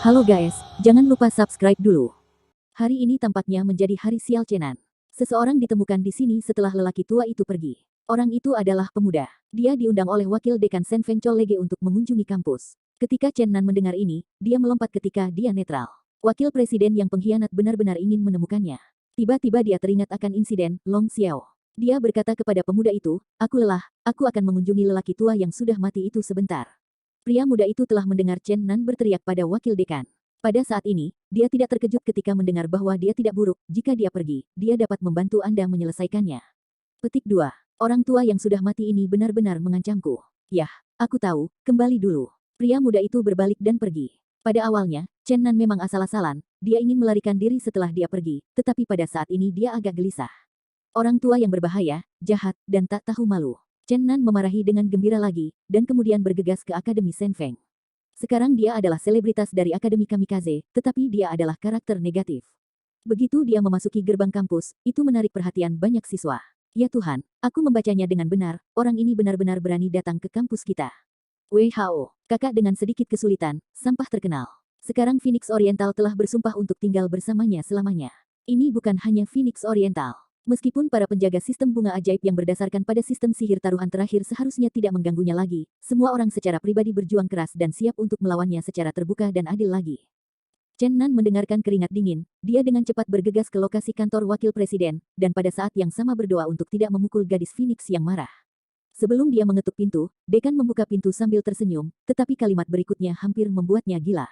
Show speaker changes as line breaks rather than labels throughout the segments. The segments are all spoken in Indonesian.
Halo guys, jangan lupa subscribe dulu. Hari ini tampaknya menjadi hari sial Chenan. Seseorang ditemukan di sini setelah lelaki tua itu pergi. Orang itu adalah pemuda. Dia diundang oleh wakil dekan Sen Feng Chollege untuk mengunjungi kampus. Ketika Chen Nan mendengar ini, dia melompat ketika dia netral. Wakil presiden yang pengkhianat benar-benar ingin menemukannya. Tiba-tiba dia teringat akan insiden Long Xiao. Dia berkata kepada pemuda itu, "Aku lelah, aku akan mengunjungi lelaki tua yang sudah mati itu sebentar." Pria muda itu telah mendengar Chen Nan berteriak pada wakil dekan. Pada saat ini, dia tidak terkejut ketika mendengar bahwa dia tidak buruk. Jika dia pergi, dia dapat membantu Anda menyelesaikannya. Petik 2. Orang tua yang sudah mati ini benar-benar mengancamku. Yah, aku tahu, kembali dulu. Pria muda itu berbalik dan pergi. Pada awalnya, Chen Nan memang asal-asalan, dia ingin melarikan diri setelah dia pergi, tetapi pada saat ini dia agak gelisah. Orang tua yang berbahaya, jahat, dan tak tahu malu. Chen Nan memarahi dengan gembira lagi, dan kemudian bergegas ke Akademi Sen Feng. Sekarang dia adalah selebritas dari Akademi Kamikaze, tetapi dia adalah karakter negatif. Begitu dia memasuki gerbang kampus, itu menarik perhatian banyak siswa. Ya Tuhan, aku membacanya dengan benar, orang ini benar-benar berani datang ke kampus kita. WHO, kakak dengan sedikit kesulitan, sampah terkenal. Sekarang Phoenix Oriental telah bersumpah untuk tinggal bersamanya selamanya. Ini bukan hanya Phoenix Oriental. Meskipun para penjaga sistem bunga ajaib yang berdasarkan pada sistem sihir taruhan terakhir seharusnya tidak mengganggunya lagi, semua orang secara pribadi berjuang keras dan siap untuk melawannya secara terbuka dan adil lagi. Chen Nan mendengarkan keringat dingin, dia dengan cepat bergegas ke lokasi kantor wakil presiden, dan pada saat yang sama berdoa untuk tidak memukul gadis Phoenix yang marah. Sebelum dia mengetuk pintu, dekan membuka pintu sambil tersenyum, tetapi kalimat berikutnya hampir membuatnya gila.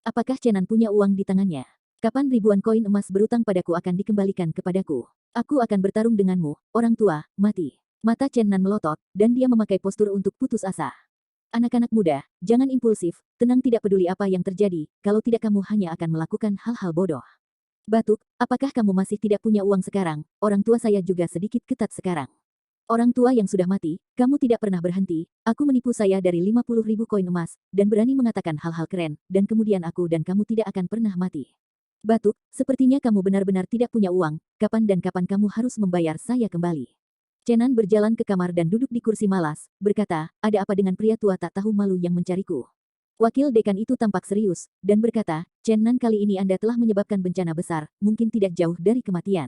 Apakah Chen Nan punya uang di tangannya? Kapan ribuan koin emas berutang padaku akan dikembalikan kepadaku? Aku akan bertarung denganmu, orang tua, mati. Mata Chen Nan melotot, dan dia memakai postur untuk putus asa. Anak-anak muda, jangan impulsif, tenang tidak peduli apa yang terjadi, kalau tidak kamu hanya akan melakukan hal-hal bodoh. Batuk, apakah kamu masih tidak punya uang sekarang? Orang tua saya juga sedikit ketat sekarang. Orang tua yang sudah mati, kamu tidak pernah berhenti, aku menipu saya dari 50.000 koin emas, dan berani mengatakan hal-hal keren, dan kemudian aku dan kamu tidak akan pernah mati. Batuk, sepertinya kamu benar-benar tidak punya uang, kapan dan kapan kamu harus membayar saya kembali. Chen Nan berjalan ke kamar dan duduk di kursi malas, berkata, ada apa dengan pria tua tak tahu malu yang mencariku? Wakil dekan itu tampak serius, dan berkata, Chen Nan kali ini Anda telah menyebabkan bencana besar, mungkin tidak jauh dari kematian.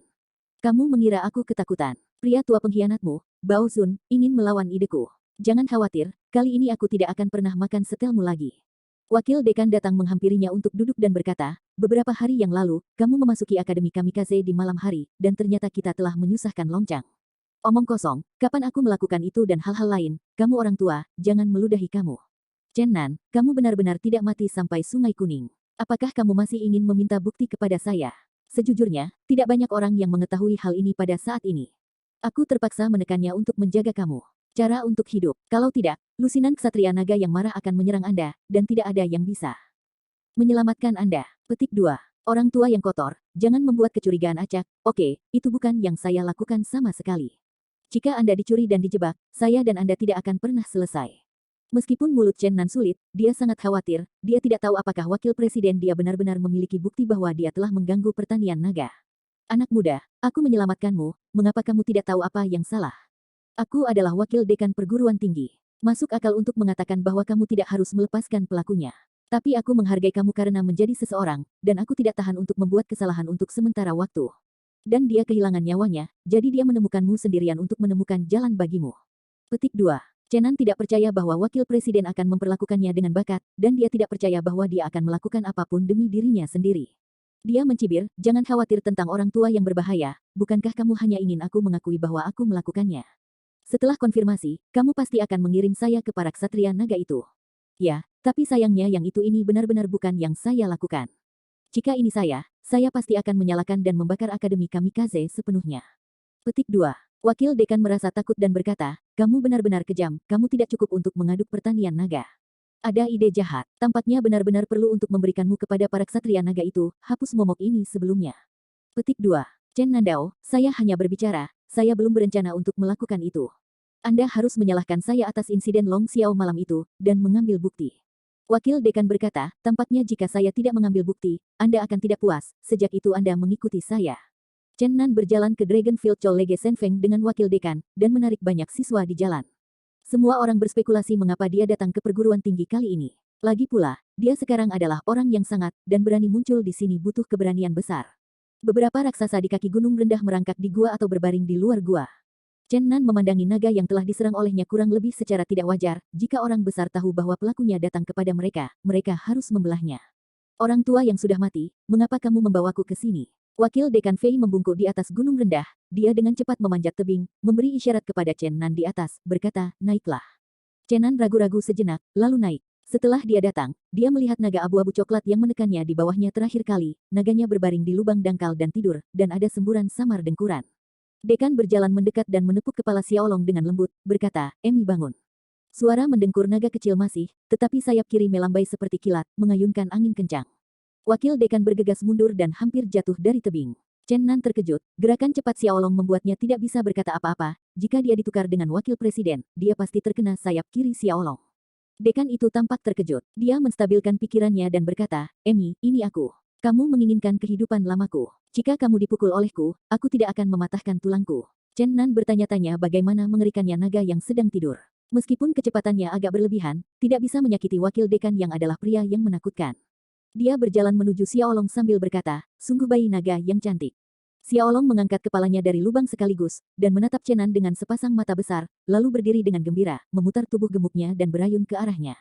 Kamu mengira aku ketakutan. Pria tua pengkhianatmu, Bao Zun, ingin melawan ideku. Jangan khawatir, kali ini aku tidak akan pernah makan setelmu lagi. Wakil dekan datang menghampirinya untuk duduk dan berkata, beberapa hari yang lalu, kamu memasuki Akademi Kamikaze di malam hari, dan ternyata kita telah menyusahkan Longcang. Omong kosong, kapan aku melakukan itu dan hal-hal lain, kamu orang tua, jangan meludahi kamu. Chen Nan, kamu benar-benar tidak mati sampai Sungai Kuning. Apakah kamu masih ingin meminta bukti kepada saya? Sejujurnya, tidak banyak orang yang mengetahui hal ini pada saat ini. Aku terpaksa menekannya untuk menjaga kamu. Cara untuk hidup. Kalau tidak, lusinan ksatria naga yang marah akan menyerang Anda, dan tidak ada yang bisa menyelamatkan Anda. Petik 2. Orang tua yang kotor, jangan membuat kecurigaan acak. Oke, itu bukan yang saya lakukan sama sekali. Jika Anda dicuri dan dijebak, saya dan Anda tidak akan pernah selesai. Meskipun mulut Chen Nan sulit, dia sangat khawatir, dia tidak tahu apakah wakil presiden dia benar-benar memiliki bukti bahwa dia telah mengganggu pertanian naga. Anak muda, aku menyelamatkanmu, mengapa kamu tidak tahu apa yang salah? Aku adalah wakil dekan perguruan tinggi. Masuk akal untuk mengatakan bahwa kamu tidak harus melepaskan pelakunya. Tapi aku menghargai kamu karena menjadi seseorang, dan aku tidak tahan untuk membuat kesalahan untuk sementara waktu. Dan dia kehilangan nyawanya, jadi dia menemukanmu sendirian untuk menemukan jalan bagimu. Petik 2. Chen Nan tidak percaya bahwa wakil presiden akan memperlakukannya dengan bakat, dan dia tidak percaya bahwa dia akan melakukan apapun demi dirinya sendiri. Dia mencibir, jangan khawatir tentang orang tua yang berbahaya, bukankah kamu hanya ingin aku mengakui bahwa aku melakukannya? Setelah konfirmasi, kamu pasti akan mengirim saya ke para ksatria naga itu. Ya, tapi sayangnya yang itu ini benar-benar bukan yang saya lakukan. Jika ini saya pasti akan menyalakan dan membakar Akademi Kamikaze sepenuhnya. Petik 2. Wakil dekan merasa takut dan berkata, kamu benar-benar kejam, kamu tidak cukup untuk mengaduk pertanian naga. Ada ide jahat, tampaknya benar-benar perlu untuk memberikanmu kepada para ksatria naga itu, hapus momok ini sebelumnya. Petik 2. Chen Nandao, saya hanya berbicara, saya belum berencana untuk melakukan itu. Anda harus menyalahkan saya atas insiden Long Xiao malam itu, dan mengambil bukti. Wakil dekan berkata, tampaknya jika saya tidak mengambil bukti, Anda akan tidak puas, sejak itu Anda mengikuti saya. Chen Nan berjalan ke Dragonfield Chollege Sen Feng dengan wakil dekan, dan menarik banyak siswa di jalan. Semua orang berspekulasi mengapa dia datang ke perguruan tinggi kali ini. Lagi pula, dia sekarang adalah orang yang sangat dan berani muncul di sini butuh keberanian besar. Beberapa raksasa di kaki gunung rendah merangkak di gua atau berbaring di luar gua. Chen Nan memandangi naga yang telah diserang olehnya kurang lebih secara tidak wajar. Jika orang besar tahu bahwa pelakunya datang kepada mereka, mereka harus membelahnya. Orang tua yang sudah mati, mengapa kamu membawaku ke sini? Wakil Dekan Fei membungkuk di atas gunung rendah. Dia dengan cepat memanjat tebing, memberi isyarat kepada Chen Nan di atas, berkata, naiklah. Chen Nan ragu-ragu sejenak, lalu naik. Setelah dia datang, dia melihat naga abu-abu coklat yang menekannya di bawahnya terakhir kali. Naganya berbaring di lubang dangkal dan tidur, dan ada semburan samar dengkuran. Dekan berjalan mendekat dan menepuk kepala Xiaolong dengan lembut, berkata, Emi bangun. Suara mendengkur naga kecil masih, tetapi sayap kiri melambai seperti kilat, mengayunkan angin kencang. Wakil dekan bergegas mundur dan hampir jatuh dari tebing. Chen Nan terkejut, gerakan cepat Xiaolong membuatnya tidak bisa berkata apa-apa. Jika dia ditukar dengan wakil presiden, dia pasti terkena sayap kiri Xiaolong. Dekan itu tampak terkejut. Dia menstabilkan pikirannya dan berkata, Emi, ini aku. Kamu menginginkan kehidupan lamaku. Jika kamu dipukul olehku, aku tidak akan mematahkan tulangku. Chen Nan bertanya-tanya bagaimana mengerikannya naga yang sedang tidur. Meskipun kecepatannya agak berlebihan, tidak bisa menyakiti wakil dekan yang adalah pria yang menakutkan. Dia berjalan menuju Xiaolong sambil berkata, sungguh bayi naga yang cantik. Xiaolong mengangkat kepalanya dari lubang sekaligus, dan menatap Chen Nan dengan sepasang mata besar, lalu berdiri dengan gembira, memutar tubuh gemuknya dan berayun ke arahnya.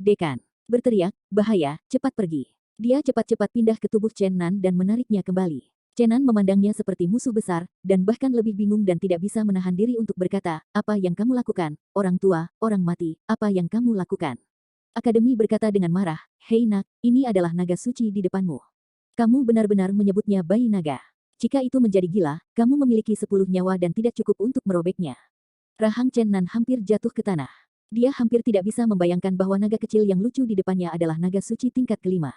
Dekan berteriak, bahaya, cepat pergi. Dia cepat-cepat pindah ke tubuh Chen Nan dan menariknya kembali. Chen Nan memandangnya seperti musuh besar, dan bahkan lebih bingung dan tidak bisa menahan diri untuk berkata, apa yang kamu lakukan, orang tua, orang mati, apa yang kamu lakukan? Akademi berkata dengan marah, hei nak, ini adalah naga suci di depanmu. Kamu benar-benar menyebutnya bayi naga. Jika itu menjadi gila, kamu memiliki 10 nyawa dan tidak cukup untuk merobeknya. Rahang Chen Nan hampir jatuh ke tanah. Dia hampir tidak bisa membayangkan bahwa naga kecil yang lucu di depannya adalah naga suci tingkat kelima.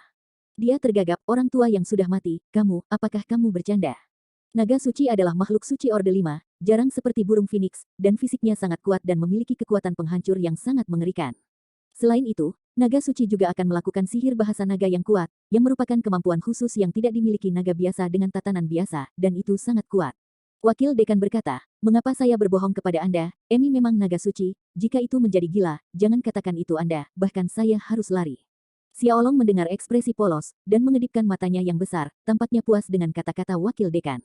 Dia tergagap, orang tua yang sudah mati, kamu, apakah kamu bercanda? Naga suci adalah makhluk suci Orde 5, jarang seperti burung phoenix, dan fisiknya sangat kuat dan memiliki kekuatan penghancur yang sangat mengerikan. Selain itu, naga suci juga akan melakukan sihir bahasa naga yang kuat, yang merupakan kemampuan khusus yang tidak dimiliki naga biasa dengan tatanan biasa, dan itu sangat kuat. Wakil dekan berkata, mengapa saya berbohong kepada Anda, Emi memang naga suci, jika itu menjadi gila, jangan katakan itu Anda, bahkan saya harus lari. Xiaolong mendengar ekspresi polos, dan mengedipkan matanya yang besar, tampaknya puas dengan kata-kata wakil dekan.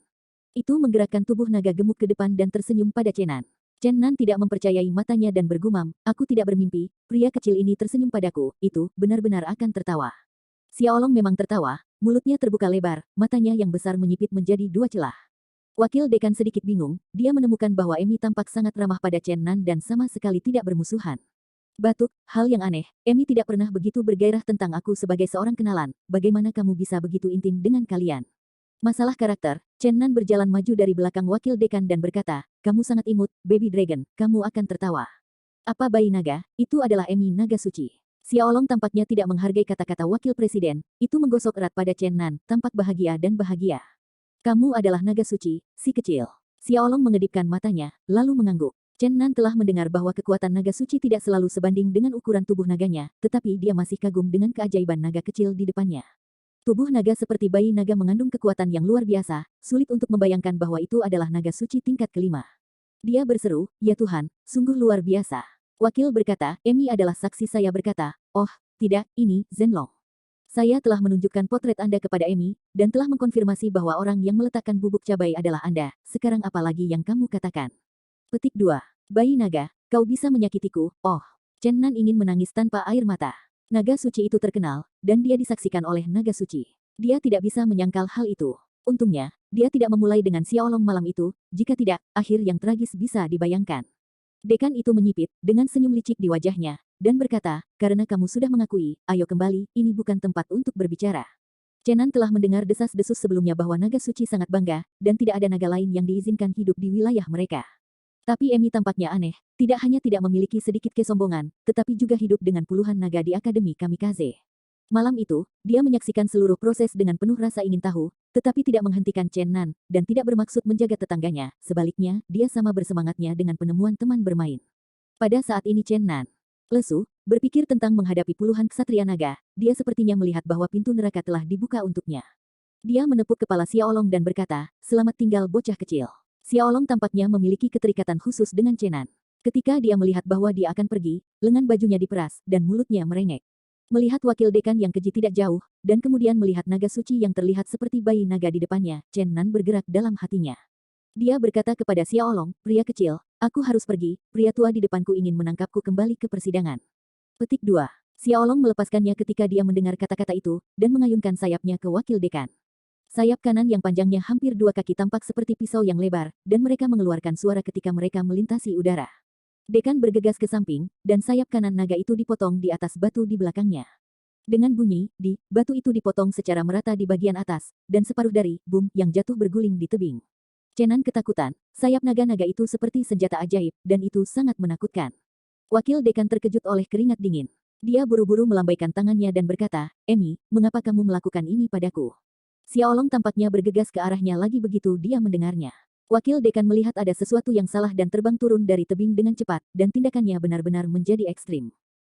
Itu menggerakkan tubuh naga gemuk ke depan dan tersenyum pada Chen Nan. Chen Nan tidak mempercayai matanya dan bergumam, aku tidak bermimpi, pria kecil ini tersenyum padaku, itu benar-benar akan tertawa. Xiaolong memang tertawa, mulutnya terbuka lebar, matanya yang besar menyipit menjadi 2 celah. Wakil dekan sedikit bingung, dia menemukan bahwa Emi tampak sangat ramah pada Chen Nan dan sama sekali tidak bermusuhan. Batuk, hal yang aneh, Emi tidak pernah begitu bergairah tentang aku sebagai seorang kenalan, bagaimana kamu bisa begitu intim dengan kalian? Masalah karakter, Chen Nan berjalan maju dari belakang wakil dekan dan berkata, kamu sangat imut, baby dragon, kamu akan tertawa. Apa bayi naga, itu adalah Emi naga suci. Xiaolong tampaknya tidak menghargai kata-kata wakil presiden, itu menggosok erat pada Chen Nan, tampak bahagia dan bahagia. Kamu adalah naga suci, si kecil. Xiaolong mengedipkan matanya, lalu mengangguk. Chen Nan telah mendengar bahwa kekuatan naga suci tidak selalu sebanding dengan ukuran tubuh naganya, tetapi dia masih kagum dengan keajaiban naga kecil di depannya. Tubuh naga seperti bayi naga mengandung kekuatan yang luar biasa, sulit untuk membayangkan bahwa itu adalah naga suci tingkat kelima. Dia berseru, ya Tuhan, sungguh luar biasa. Wakil berkata, Emi adalah saksi saya berkata, oh, tidak, ini, Zhenlong. Saya telah menunjukkan potret Anda kepada Emi, dan telah mengkonfirmasi bahwa orang yang meletakkan bubuk cabai adalah Anda, sekarang apa lagi yang kamu katakan? Petik 2. Bayi naga, kau bisa menyakitiku, oh. Chen Nan ingin menangis tanpa air mata. Naga suci itu terkenal, dan dia disaksikan oleh naga suci. Dia tidak bisa menyangkal hal itu. Untungnya, dia tidak memulai dengan Xiaolong malam itu, jika tidak, akhir yang tragis bisa dibayangkan. Dekan itu menyipit, dengan senyum licik di wajahnya, dan berkata, karena kamu sudah mengakui, ayo kembali, ini bukan tempat untuk berbicara. Chen Nan telah mendengar desas-desus sebelumnya bahwa naga suci sangat bangga, dan tidak ada naga lain yang diizinkan hidup di wilayah mereka. Tapi Emi tampaknya aneh, tidak hanya tidak memiliki sedikit kesombongan, tetapi juga hidup dengan puluhan naga di Akademi Kamikaze. Malam itu, dia menyaksikan seluruh proses dengan penuh rasa ingin tahu, tetapi tidak menghentikan Chen Nan, dan tidak bermaksud menjaga tetangganya, sebaliknya, dia sama bersemangatnya dengan penemuan teman bermain. Pada saat ini Chen Nan lesu, berpikir tentang menghadapi puluhan ksatria naga, dia sepertinya melihat bahwa pintu neraka telah dibuka untuknya. Dia menepuk kepala Xiaolong dan berkata, selamat tinggal bocah kecil. Xiaolong tampaknya memiliki keterikatan khusus dengan Chen Nan. Ketika dia melihat bahwa dia akan pergi, lengan bajunya diperas, dan mulutnya merengek. Melihat wakil dekan yang keji tidak jauh, dan kemudian melihat naga suci yang terlihat seperti bayi naga di depannya, Chen Nan bergerak dalam hatinya. Dia berkata kepada Xiaolong, pria kecil, aku harus pergi, pria tua di depanku ingin menangkapku kembali ke persidangan. Petik 2. Xiaolong melepaskannya ketika dia mendengar kata-kata itu, dan mengayunkan sayapnya ke wakil dekan. Sayap kanan yang panjangnya hampir 2 kaki tampak seperti pisau yang lebar, dan mereka mengeluarkan suara ketika mereka melintasi udara. Dekan bergegas ke samping, dan sayap kanan naga itu dipotong di atas batu di belakangnya. Dengan bunyi, batu itu dipotong secara merata di bagian atas, dan separuh dari, boom, yang jatuh berguling di tebing. Chen Nan ketakutan, sayap naga-naga itu seperti senjata ajaib, dan itu sangat menakutkan. Wakil dekan terkejut oleh keringat dingin. Dia buru-buru melambaikan tangannya dan berkata, Emi, mengapa kamu melakukan ini padaku? Xiaolong tampaknya bergegas ke arahnya lagi begitu dia mendengarnya. Wakil dekan melihat ada sesuatu yang salah dan terbang turun dari tebing dengan cepat, dan tindakannya benar-benar menjadi ekstrim.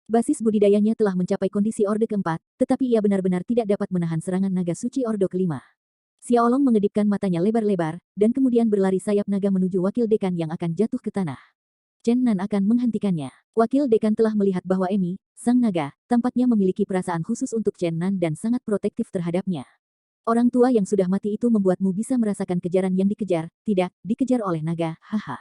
Basis budidayanya telah mencapai kondisi Orde keempat, tetapi ia benar-benar tidak dapat menahan serangan naga suci Orde kelima. Xiaolong mengedipkan matanya lebar-lebar, dan kemudian berlari sayap naga menuju wakil dekan yang akan jatuh ke tanah. Chen Nan akan menghentikannya. Wakil dekan telah melihat bahwa Emi, sang naga, tampaknya memiliki perasaan khusus untuk Chen Nan dan sangat protektif terhadapnya. Orang tua yang sudah mati itu membuatmu bisa merasakan kejaran yang dikejar, tidak, dikejar oleh naga, haha.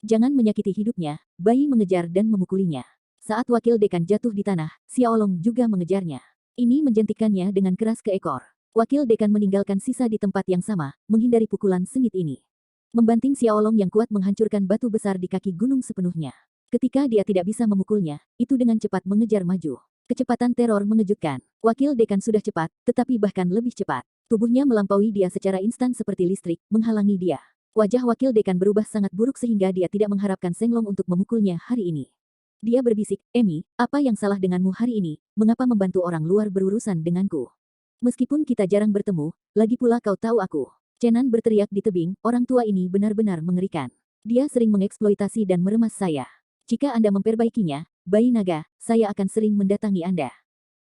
Jangan menyakiti hidupnya, bayi mengejar dan memukulinya. Saat wakil dekan jatuh di tanah, Xiaolong juga mengejarnya. Ini menjentikannya dengan keras ke ekor. Wakil dekan meninggalkan sisa di tempat yang sama, menghindari pukulan sengit ini. Membanting Xiaolong yang kuat menghancurkan batu besar di kaki gunung sepenuhnya. Ketika dia tidak bisa memukulnya, itu dengan cepat mengejar maju. Kecepatan teror mengejutkan. Wakil dekan sudah cepat, tetapi bahkan lebih cepat. Tubuhnya melampaui dia secara instan seperti listrik, menghalangi dia. Wajah wakil dekan berubah sangat buruk sehingga dia tidak mengharapkan Senglong untuk memukulnya hari ini. Dia berbisik, Emi, apa yang salah denganmu hari ini? Mengapa membantu orang luar berurusan denganku? Meskipun kita jarang bertemu, lagi pula kau tahu aku. Chen Nan berteriak di tebing, orang tua ini benar-benar mengerikan. Dia sering mengeksploitasi dan meremas saya. Jika Anda memperbaikinya, bayi naga, saya akan sering mendatangi Anda.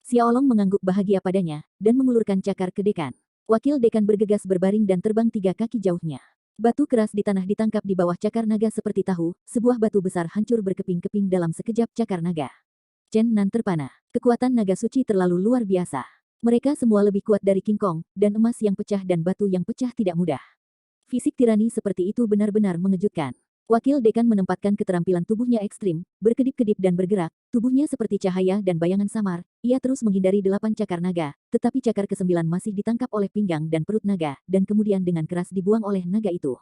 Xiaolong mengangguk bahagia padanya, dan mengulurkan cakar ke dekan. Wakil dekan bergegas berbaring dan terbang 3 kaki jauhnya. Batu keras di tanah ditangkap di bawah cakar naga seperti tahu, sebuah batu besar hancur berkeping-keping dalam sekejap cakar naga. Chen Nan terpana. Kekuatan naga suci terlalu luar biasa. Mereka semua lebih kuat dari King Kong, dan emas yang pecah dan batu yang pecah tidak mudah. Fisik tirani seperti itu benar-benar mengejutkan. Wakil dekan menempatkan keterampilan tubuhnya ekstrim, berkedip-kedip dan bergerak, tubuhnya seperti cahaya dan bayangan samar, ia terus menghindari 8 cakar naga, tetapi cakar ke-9 masih ditangkap oleh pinggang dan perut naga, dan kemudian dengan keras dibuang oleh naga itu.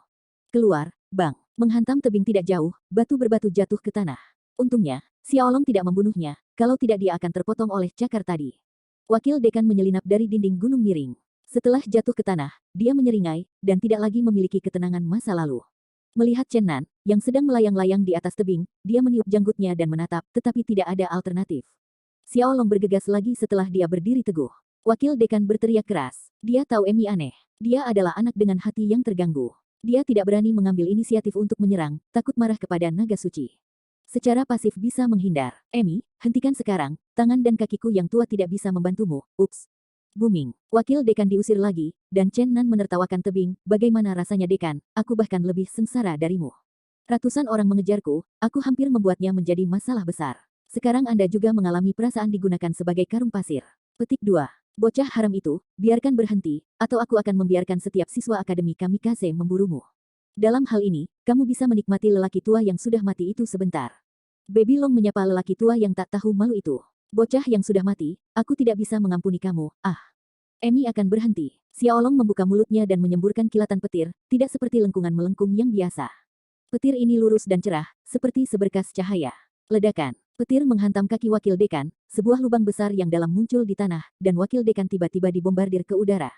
Keluar, bang, menghantam tebing tidak jauh, batu berbatu jatuh ke tanah. Untungnya, Xiaolong tidak membunuhnya, kalau tidak dia akan terpotong oleh cakar tadi. Wakil dekan menyelinap dari dinding gunung miring. Setelah jatuh ke tanah, dia menyeringai, dan tidak lagi memiliki ketenangan masa lalu. Melihat Chen Nan, yang sedang melayang-layang di atas tebing, dia meniup janggutnya dan menatap, tetapi tidak ada alternatif. Xiaolong bergegas lagi setelah dia berdiri teguh. Wakil dekan berteriak keras. Dia tahu Emi aneh. Dia adalah anak dengan hati yang terganggu. Dia tidak berani mengambil inisiatif untuk menyerang, takut marah kepada naga suci. Secara pasif bisa menghindar. Emi, hentikan sekarang, tangan dan kakiku yang tua tidak bisa membantumu. Ups. Booming. Wakil dekan diusir lagi, dan Chen Nan menertawakan tebing, bagaimana rasanya dekan, aku bahkan lebih sengsara darimu. Ratusan orang mengejarku, aku hampir membuatnya menjadi masalah besar. Sekarang Anda juga mengalami perasaan digunakan sebagai karung pasir. Petik 2. Bocah haram itu, biarkan berhenti, atau aku akan membiarkan setiap siswa Akademi Kamikaze memburumu. Dalam hal ini, kamu bisa menikmati lelaki tua yang sudah mati itu sebentar. Baby Long menyapa lelaki tua yang tak tahu malu itu. Bocah yang sudah mati, aku tidak bisa mengampuni kamu, ah. Emi akan berhenti. Xiaolong membuka mulutnya dan menyemburkan kilatan petir, tidak seperti lengkungan melengkung yang biasa. Petir ini lurus dan cerah, seperti seberkas cahaya. Ledakan. Petir menghantam kaki wakil dekan, sebuah lubang besar yang dalam muncul di tanah, dan wakil dekan tiba-tiba dibombardir ke udara.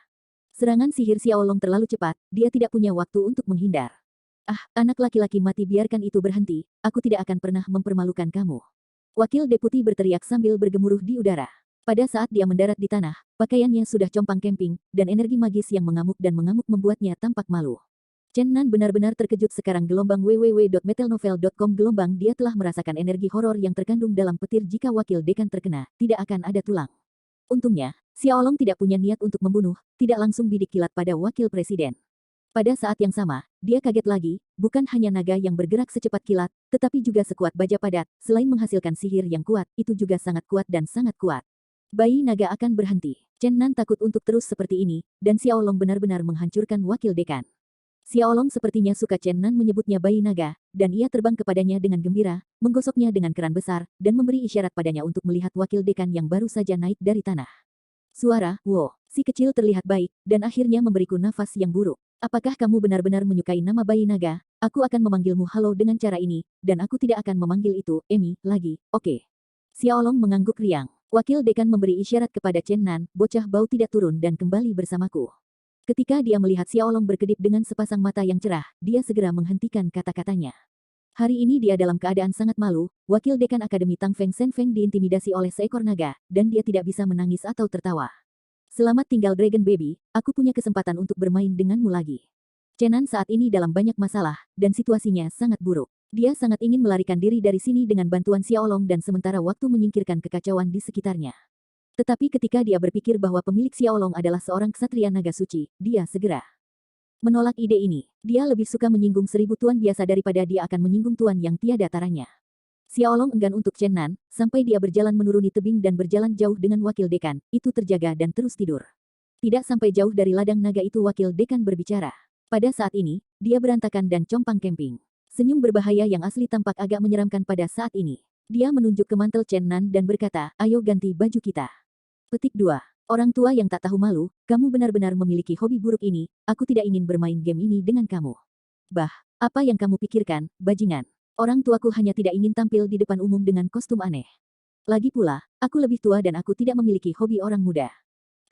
Serangan sihir Xiaolong terlalu cepat, dia tidak punya waktu untuk menghindar. Ah, anak laki-laki mati biarkan itu berhenti, aku tidak akan pernah mempermalukan kamu. Wakil deputi berteriak sambil bergemuruh di udara. Pada saat dia mendarat di tanah, pakaiannya sudah compang camping, dan energi magis yang mengamuk membuatnya tampak malu. Chen Nan benar-benar terkejut sekarang gelombang www.metalnovel.com gelombang dia telah merasakan energi horor yang terkandung dalam petir jika wakil dekan terkena, tidak akan ada tulang. Untungnya, Xiaolong tidak punya niat untuk membunuh, tidak langsung bidik kilat pada wakil presiden. Pada saat yang sama, dia kaget lagi, bukan hanya naga yang bergerak secepat kilat, tetapi juga sekuat baja padat, selain menghasilkan sihir yang kuat, itu juga sangat kuat dan sangat kuat. Bayi naga akan berhenti. Chen Nan takut untuk terus seperti ini, dan Xiaolong benar-benar menghancurkan wakil dekan. Xiaolong sepertinya suka Chen Nan menyebutnya bayi naga, dan ia terbang kepadanya dengan gembira, menggosoknya dengan keran besar, dan memberi isyarat padanya untuk melihat wakil dekan yang baru saja naik dari tanah. Suara, "Wo," si kecil terlihat baik, dan akhirnya memberiku nafas yang buruk. Apakah kamu benar-benar menyukai nama bayi naga? Aku akan memanggilmu halo dengan cara ini, dan aku tidak akan memanggil itu, Emi, lagi, oke? Xiaolong mengangguk riang. Wakil dekan memberi isyarat kepada Chen Nan, bocah bau tidak turun dan kembali bersamaku. Ketika dia melihat Xiaolong berkedip dengan sepasang mata yang cerah, dia segera menghentikan kata-katanya. Hari ini dia dalam keadaan sangat malu, wakil dekan Akademi Tang Feng Sen Feng diintimidasi oleh seekor naga, dan dia tidak bisa menangis atau tertawa. Selamat tinggal Dragon Baby, aku punya kesempatan untuk bermain denganmu lagi. Chen Nan saat ini dalam banyak masalah, dan situasinya sangat buruk. Dia sangat ingin melarikan diri dari sini dengan bantuan Xiaolong dan sementara waktu menyingkirkan kekacauan di sekitarnya. Tetapi ketika dia berpikir bahwa pemilik Xiaolong adalah seorang ksatria naga suci, dia segera menolak ide ini. Dia lebih suka menyinggung 1000 tuan biasa daripada dia akan menyinggung tuan yang tiada taranya. Xiaolong enggan untuk Chen Nan, sampai dia berjalan menuruni tebing dan berjalan jauh dengan wakil dekan, itu terjaga dan terus tidur. Tidak sampai jauh dari ladang naga itu wakil dekan berbicara. Pada saat ini, dia berantakan dan compang camping. Senyum berbahaya yang asli tampak agak menyeramkan pada saat ini. Dia menunjuk ke mantel Chen Nan dan berkata, ayo ganti baju kita. Petik 2. Orang tua yang tak tahu malu, kamu benar-benar memiliki hobi buruk ini, aku tidak ingin bermain game ini dengan kamu. Bah, apa yang kamu pikirkan, bajingan? Orang tuaku hanya tidak ingin tampil di depan umum dengan kostum aneh. Lagi pula, aku lebih tua dan aku tidak memiliki hobi orang muda.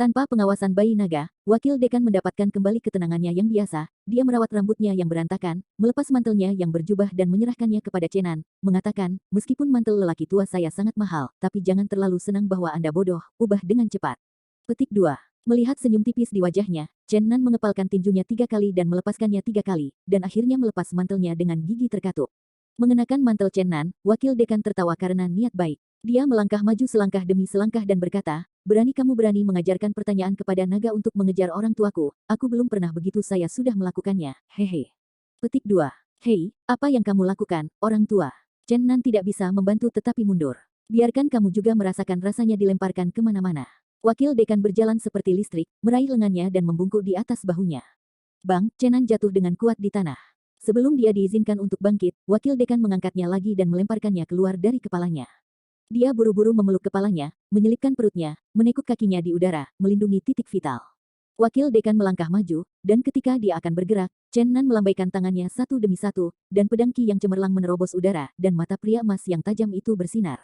Tanpa pengawasan bayi naga, wakil dekan mendapatkan kembali ketenangannya yang biasa, dia merawat rambutnya yang berantakan, melepas mantelnya yang berjubah dan menyerahkannya kepada Chen Nan, mengatakan, meskipun mantel lelaki tua saya sangat mahal, tapi jangan terlalu senang bahwa Anda bodoh, ubah dengan cepat. Petik 2. Melihat senyum tipis di wajahnya, Chen Nan mengepalkan tinjunya 3 kali dan melepaskannya 3 kali, dan akhirnya melepas mantelnya dengan gigi terkatup. Mengenakan mantel Chen Nan, wakil dekan tertawa karena niat baik. Dia melangkah maju selangkah demi selangkah dan berkata, berani kamu berani mengajarkan pertanyaan kepada naga untuk mengejar orang tuaku, aku belum pernah begitu saya sudah melakukannya, hehe. Petik 2. Hei, apa yang kamu lakukan, orang tua? Chen Nan tidak bisa membantu tetapi mundur. Biarkan kamu juga merasakan rasanya dilemparkan kemana-mana. Wakil dekan berjalan seperti listrik, meraih lengannya dan membungkuk di atas bahunya. Bang, Chen Nan jatuh dengan kuat di tanah. Sebelum dia diizinkan untuk bangkit, wakil dekan mengangkatnya lagi dan melemparkannya keluar dari kepalanya. Dia buru-buru memeluk kepalanya, menyelipkan perutnya, menekuk kakinya di udara, melindungi titik vital. Wakil dekan melangkah maju, dan ketika dia akan bergerak, Chen Nan melambaikan tangannya satu demi satu, dan pedang Qi yang cemerlang menerobos udara, dan mata pria emas yang tajam itu bersinar.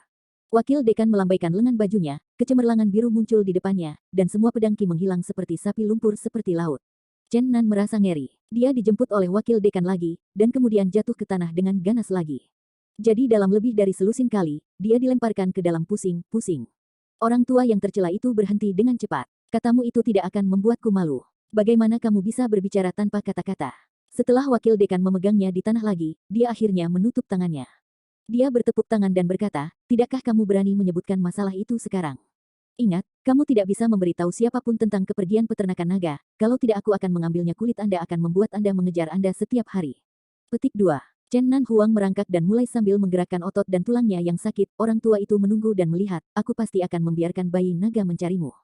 Wakil dekan melambaikan lengan bajunya, kecemerlangan biru muncul di depannya, dan semua pedang Qi menghilang seperti sapi lumpur seperti laut. Chen Nan merasa ngeri. Dia dijemput oleh wakil dekan lagi, dan kemudian jatuh ke tanah dengan ganas lagi. Jadi dalam lebih dari selusin kali, dia dilemparkan ke dalam pusing-pusing. Orang tua yang tercela itu berhenti dengan cepat. Katamu itu tidak akan membuatku malu. Bagaimana kamu bisa berbicara tanpa kata-kata? Setelah wakil dekan memegangnya di tanah lagi, dia akhirnya menutup tangannya. Dia bertepuk tangan dan berkata, tidakkah kamu berani menyebutkan masalah itu sekarang? Ingat, kamu tidak bisa memberitahu siapapun tentang kepergian peternakan naga, kalau tidak aku akan mengambilnya kulit Anda akan membuat Anda mengejar Anda setiap hari. Petik 2. Chen Nan Huang merangkak dan mulai sambil menggerakkan otot dan tulangnya yang sakit, orang tua itu menunggu dan melihat, aku pasti akan membiarkan bayi naga mencarimu.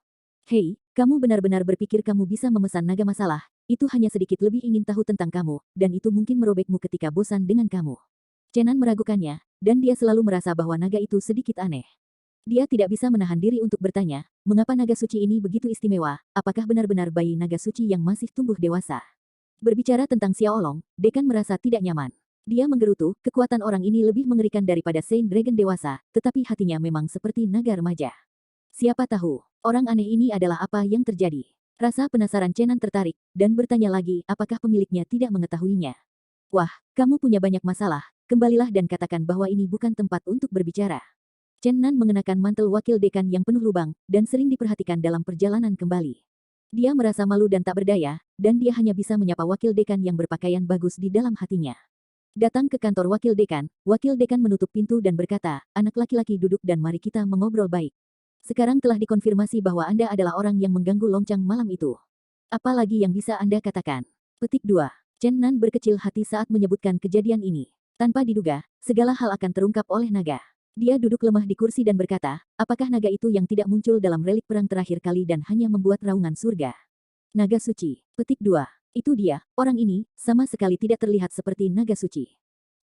Hei, kamu benar-benar berpikir kamu bisa memesan naga masalah, itu hanya sedikit lebih ingin tahu tentang kamu, dan itu mungkin merobekmu ketika bosan dengan kamu. Chen Nan meragukannya, dan dia selalu merasa bahwa naga itu sedikit aneh. Dia tidak bisa menahan diri untuk bertanya, mengapa naga suci ini begitu istimewa, apakah benar-benar bayi naga suci yang masih tumbuh dewasa? Berbicara tentang Xiaolong, dekan merasa tidak nyaman. Dia menggerutu, kekuatan orang ini lebih mengerikan daripada Saint Dragon dewasa, tetapi hatinya memang seperti naga remaja. Siapa tahu, orang aneh ini adalah apa yang terjadi. Rasa penasaran Chen Nan tertarik, dan bertanya lagi, apakah pemiliknya tidak mengetahuinya. Wah, kamu punya banyak masalah, kembalilah dan katakan bahwa ini bukan tempat untuk berbicara. Chen Nan mengenakan mantel wakil dekan yang penuh lubang, dan sering diperhatikan dalam perjalanan kembali. Dia merasa malu dan tak berdaya, dan dia hanya bisa menyapa wakil dekan yang berpakaian bagus di dalam hatinya. Datang ke kantor wakil dekan menutup pintu dan berkata, anak laki-laki duduk dan mari kita mengobrol baik. Sekarang telah dikonfirmasi bahwa Anda adalah orang yang mengganggu loncang malam itu. Apa lagi yang bisa Anda katakan? Petik 2. Chen Nan berkecil hati saat menyebutkan kejadian ini. Tanpa diduga, segala hal akan terungkap oleh naga. Dia duduk lemah di kursi dan berkata, apakah naga itu yang tidak muncul dalam relik perang terakhir kali dan hanya membuat raungan surga? Naga suci. Petik 2. Itu dia, orang ini, sama sekali tidak terlihat seperti naga suci.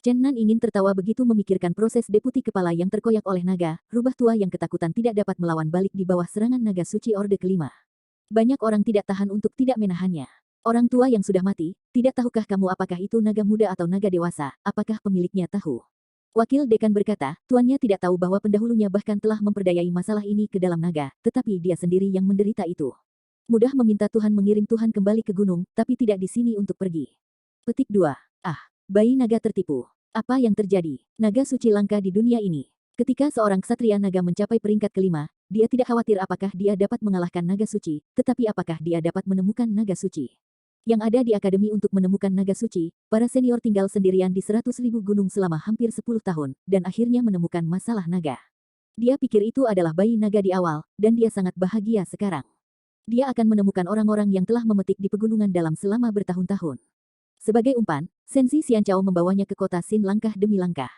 Chen Nan ingin tertawa begitu memikirkan proses deputi kepala yang terkoyak oleh naga, rubah tua yang ketakutan tidak dapat melawan balik di bawah serangan naga suci Orde kelima. Banyak orang tidak tahan untuk tidak menahannya. Orang tua yang sudah mati, tidak tahukah kamu apakah itu naga muda atau naga dewasa, apakah pemiliknya tahu? Wakil dekan berkata, tuannya tidak tahu bahwa pendahulunya bahkan telah memperdayai masalah ini ke dalam naga, tetapi dia sendiri yang menderita itu. Mudah meminta Tuhan mengirim Tuhan kembali ke gunung, tapi tidak di sini untuk pergi. Petik 2. Ah, bayi naga tertipu. Apa yang terjadi? Naga suci langka di dunia ini. Ketika seorang ksatria naga mencapai peringkat kelima, dia tidak khawatir apakah dia dapat mengalahkan naga suci, tetapi apakah dia dapat menemukan naga suci. Yang ada di akademi untuk menemukan naga suci, para senior tinggal sendirian di 100.000 gunung selama hampir 10 tahun, dan akhirnya menemukan masalah naga. Dia pikir itu adalah bayi naga di awal, dan dia sangat bahagia sekarang. Dia akan menemukan orang-orang yang telah memetik di pegunungan dalam selama bertahun-tahun. Sebagai umpan, Sensi Xianchao membawanya ke kota Xin langkah demi langkah.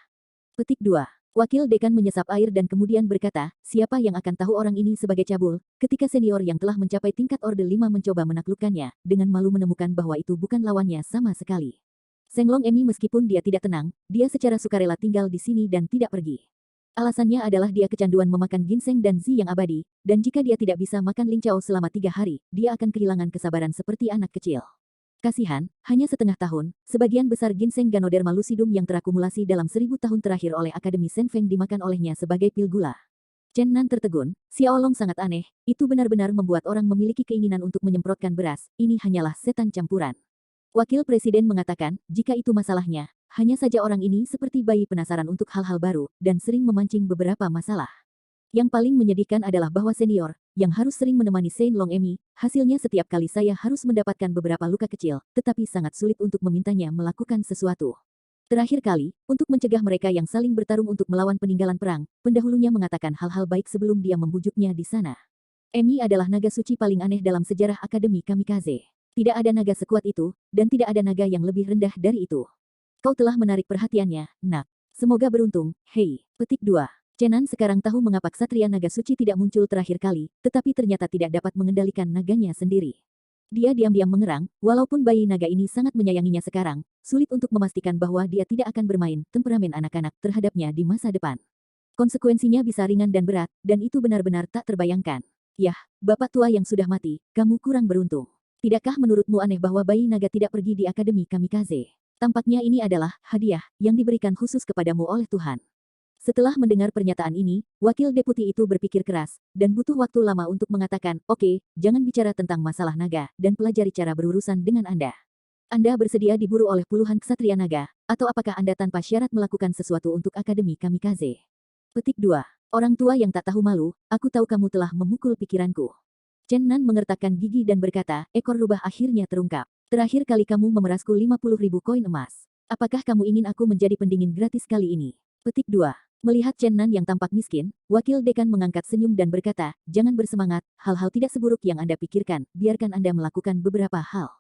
Petik 2. Wakil dekan menyesap air dan kemudian berkata, siapa yang akan tahu orang ini sebagai cabul, ketika senior yang telah mencapai tingkat Orde 5 mencoba menaklukkannya, dengan malu menemukan bahwa itu bukan lawannya sama sekali. Senglong Emi meskipun dia tidak tenang, dia secara sukarela tinggal di sini dan tidak pergi. Alasannya adalah dia kecanduan memakan ginseng dan zi yang abadi, dan jika dia tidak bisa makan lincau selama 3 hari, dia akan kehilangan kesabaran seperti anak kecil. Kasihan, hanya setengah tahun, sebagian besar ginseng Ganoderma lucidum yang terakumulasi dalam 1000 tahun terakhir oleh Akademi Senfeng dimakan olehnya sebagai pil gula. Chen Nan tertegun, Xiaolong sangat aneh, itu benar-benar membuat orang memiliki keinginan untuk menyemprotkan beras, ini hanyalah setan campuran. Wakil Presiden mengatakan, jika itu masalahnya, hanya saja orang ini seperti bayi penasaran untuk hal-hal baru, dan sering memancing beberapa masalah. Yang paling menyedihkan adalah bahwa senior, yang harus sering menemani Saint Long Emi, hasilnya setiap kali saya harus mendapatkan beberapa luka kecil, tetapi sangat sulit untuk memintanya melakukan sesuatu. Terakhir kali, untuk mencegah mereka yang saling bertarung untuk melawan peninggalan perang, pendahulunya mengatakan hal-hal baik sebelum dia membujuknya di sana. Emi adalah naga suci paling aneh dalam sejarah Akademi Kamikaze. Tidak ada naga sekuat itu, dan tidak ada naga yang lebih rendah dari itu. Kau telah menarik perhatiannya, nak. Semoga beruntung, hei. Petik 2. Chenan sekarang tahu mengapa ksatria naga suci tidak muncul terakhir kali, tetapi ternyata tidak dapat mengendalikan naganya sendiri. Dia diam-diam mengerang, walaupun bayi naga ini sangat menyayanginya sekarang, sulit untuk memastikan bahwa dia tidak akan bermain temperamen anak-anak terhadapnya di masa depan. Konsekuensinya bisa ringan dan berat, dan itu benar-benar tak terbayangkan. Yah, bapak tua yang sudah mati, kamu kurang beruntung. Tidakkah menurutmu aneh bahwa bayi naga tidak pergi di Akademi Kamikaze? Tampaknya ini adalah hadiah yang diberikan khusus kepadamu oleh Tuhan. Setelah mendengar pernyataan ini, wakil deputi itu berpikir keras, dan butuh waktu lama untuk mengatakan, oke, jangan bicara tentang masalah naga, dan pelajari cara berurusan dengan Anda. Anda bersedia diburu oleh puluhan ksatria naga, atau apakah Anda tanpa syarat melakukan sesuatu untuk Akademi Kamikaze? Petik 2. Orang tua yang tak tahu malu, aku tahu kamu telah memukul pikiranku. Chen Nan mengertakkan gigi dan berkata, ekor rubah akhirnya terungkap. Terakhir kali kamu memerasku 50.000 koin emas. Apakah kamu ingin aku menjadi pendingin gratis kali ini? Petik 2. Melihat Chen Nan yang tampak miskin, wakil dekan mengangkat senyum dan berkata, jangan bersemangat, hal-hal tidak seburuk yang Anda pikirkan, biarkan Anda melakukan beberapa hal.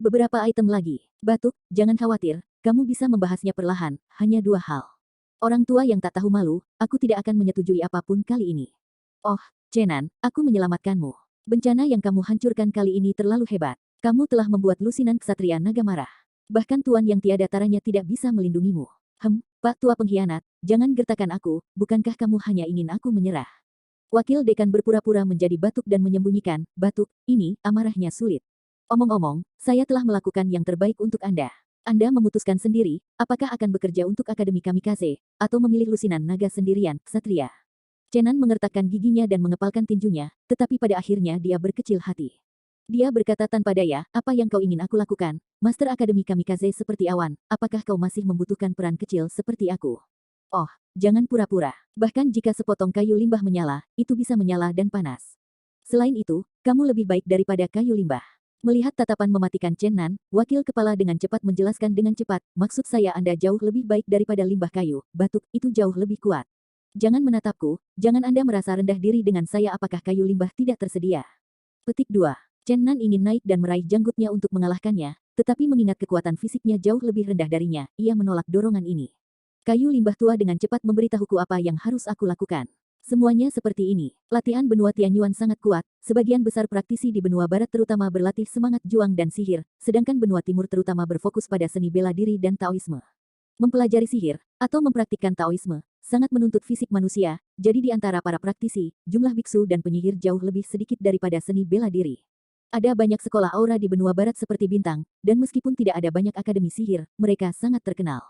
Beberapa item lagi. Batuk, jangan khawatir, kamu bisa membahasnya perlahan, hanya 2 hal. Orang tua yang tak tahu malu, aku tidak akan menyetujui apapun kali ini. Oh, Chen Nan, aku menyelamatkanmu. Bencana yang kamu hancurkan kali ini terlalu hebat. Kamu telah membuat lusinan ksatria naga marah. Bahkan tuan yang tiada taranya tidak bisa melindungimu. Pak tua pengkhianat, jangan gertakan aku, bukankah kamu hanya ingin aku menyerah? Wakil dekan berpura-pura menjadi batuk dan menyembunyikan, batuk, ini, amarahnya sulit. Omong-omong, saya telah melakukan yang terbaik untuk Anda. Anda memutuskan sendiri, apakah akan bekerja untuk Akademi Kamikaze, atau memilih lusinan naga sendirian, Ksatria. Chenan mengertakkan giginya dan mengepalkan tinjunya, tetapi pada akhirnya dia berkecil hati. Dia berkata tanpa daya, apa yang kau ingin aku lakukan? Master Akademi Kamikaze seperti awan, apakah kau masih membutuhkan peran kecil seperti aku? Oh, jangan pura-pura. Bahkan jika sepotong kayu limbah menyala, itu bisa menyala dan panas. Selain itu, kamu lebih baik daripada kayu limbah. Melihat tatapan mematikan Chen Nan, wakil kepala dengan cepat menjelaskan dengan cepat, maksud saya Anda jauh lebih baik daripada limbah kayu, batuk, itu jauh lebih kuat. Jangan menatapku, jangan Anda merasa rendah diri dengan saya apakah kayu limbah tidak tersedia. Petik 2. Chen Nan ingin naik dan meraih janggutnya untuk mengalahkannya, tetapi mengingat kekuatan fisiknya jauh lebih rendah darinya, ia menolak dorongan ini. Kayu limbah tua dengan cepat memberitahuku apa yang harus aku lakukan. Semuanya seperti ini. Latihan benua Tianyuan sangat kuat, sebagian besar praktisi di benua barat terutama berlatih semangat juang dan sihir, sedangkan benua timur terutama berfokus pada seni bela diri dan Taoisme. Mempelajari sihir, atau mempraktikkan Taoisme, sangat menuntut fisik manusia, jadi di antara para praktisi, jumlah biksu dan penyihir jauh lebih sedikit daripada seni bela diri. Ada banyak sekolah aura di benua barat seperti Bintang, dan meskipun tidak ada banyak akademi sihir, mereka sangat terkenal.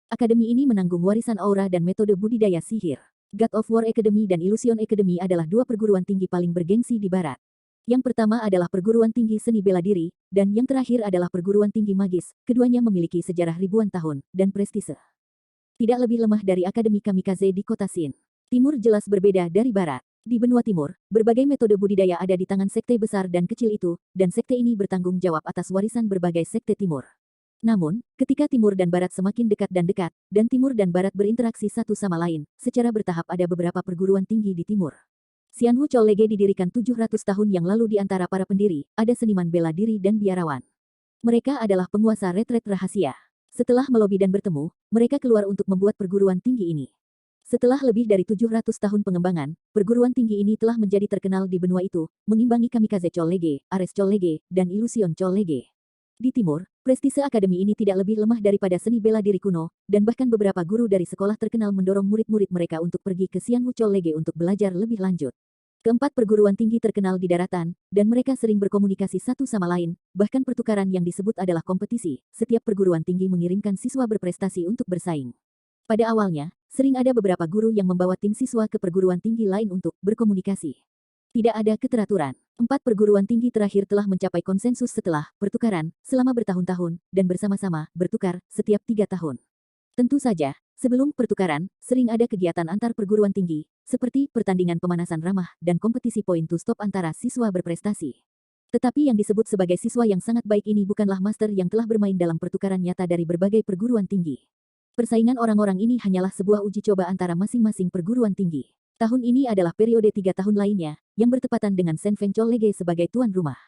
Akademi ini menanggung warisan aura dan metode budidaya sihir. God of War Academy dan Illusion Academy adalah dua perguruan tinggi paling bergengsi di barat. Yang pertama adalah perguruan tinggi seni bela diri, dan yang terakhir adalah perguruan tinggi magis. Keduanya memiliki sejarah ribuan tahun, dan prestise. Tidak lebih lemah dari Akademi Kamikaze di kota Shin. Timur jelas berbeda dari barat. Di benua timur, berbagai metode budidaya ada di tangan sekte besar dan kecil itu, dan sekte ini bertanggung jawab atas warisan berbagai sekte timur. Namun, ketika timur dan barat semakin dekat, dan timur dan barat berinteraksi satu sama lain, secara bertahap ada beberapa perguruan tinggi di timur. Xianwu College didirikan 700 tahun yang lalu di antara para pendiri, ada seniman bela diri dan biarawan. Mereka adalah penguasa retret rahasia. Setelah melobi dan bertemu, mereka keluar untuk membuat perguruan tinggi ini. Setelah lebih dari 700 tahun pengembangan, perguruan tinggi ini telah menjadi terkenal di benua itu, mengimbangi Kamikaze College, Ares College, dan Illusion College. Di timur, prestise akademi ini tidak lebih lemah daripada seni bela diri kuno, dan bahkan beberapa guru dari sekolah terkenal mendorong murid-murid mereka untuk pergi ke Xianwu College untuk belajar lebih lanjut. Keempat perguruan tinggi terkenal di daratan, dan mereka sering berkomunikasi satu sama lain, bahkan pertukaran yang disebut adalah kompetisi. Setiap perguruan tinggi mengirimkan siswa berprestasi untuk bersaing. Pada awalnya, sering ada beberapa guru yang membawa tim siswa ke perguruan tinggi lain untuk berkomunikasi. Tidak ada keteraturan. 4 perguruan tinggi terakhir telah mencapai konsensus setelah pertukaran selama bertahun-tahun dan bersama-sama bertukar setiap 3 tahun. Tentu saja, sebelum pertukaran, sering ada kegiatan antar perguruan tinggi, seperti pertandingan pemanasan ramah dan kompetisi point to stop antara siswa berprestasi. Tetapi yang disebut sebagai siswa yang sangat baik ini bukanlah master yang telah bermain dalam pertukaran nyata dari berbagai perguruan tinggi. Persaingan orang-orang ini hanyalah sebuah uji coba antara masing-masing perguruan tinggi. Tahun ini adalah periode 3 tahun lainnya, yang bertepatan dengan Senfeng College sebagai tuan rumah.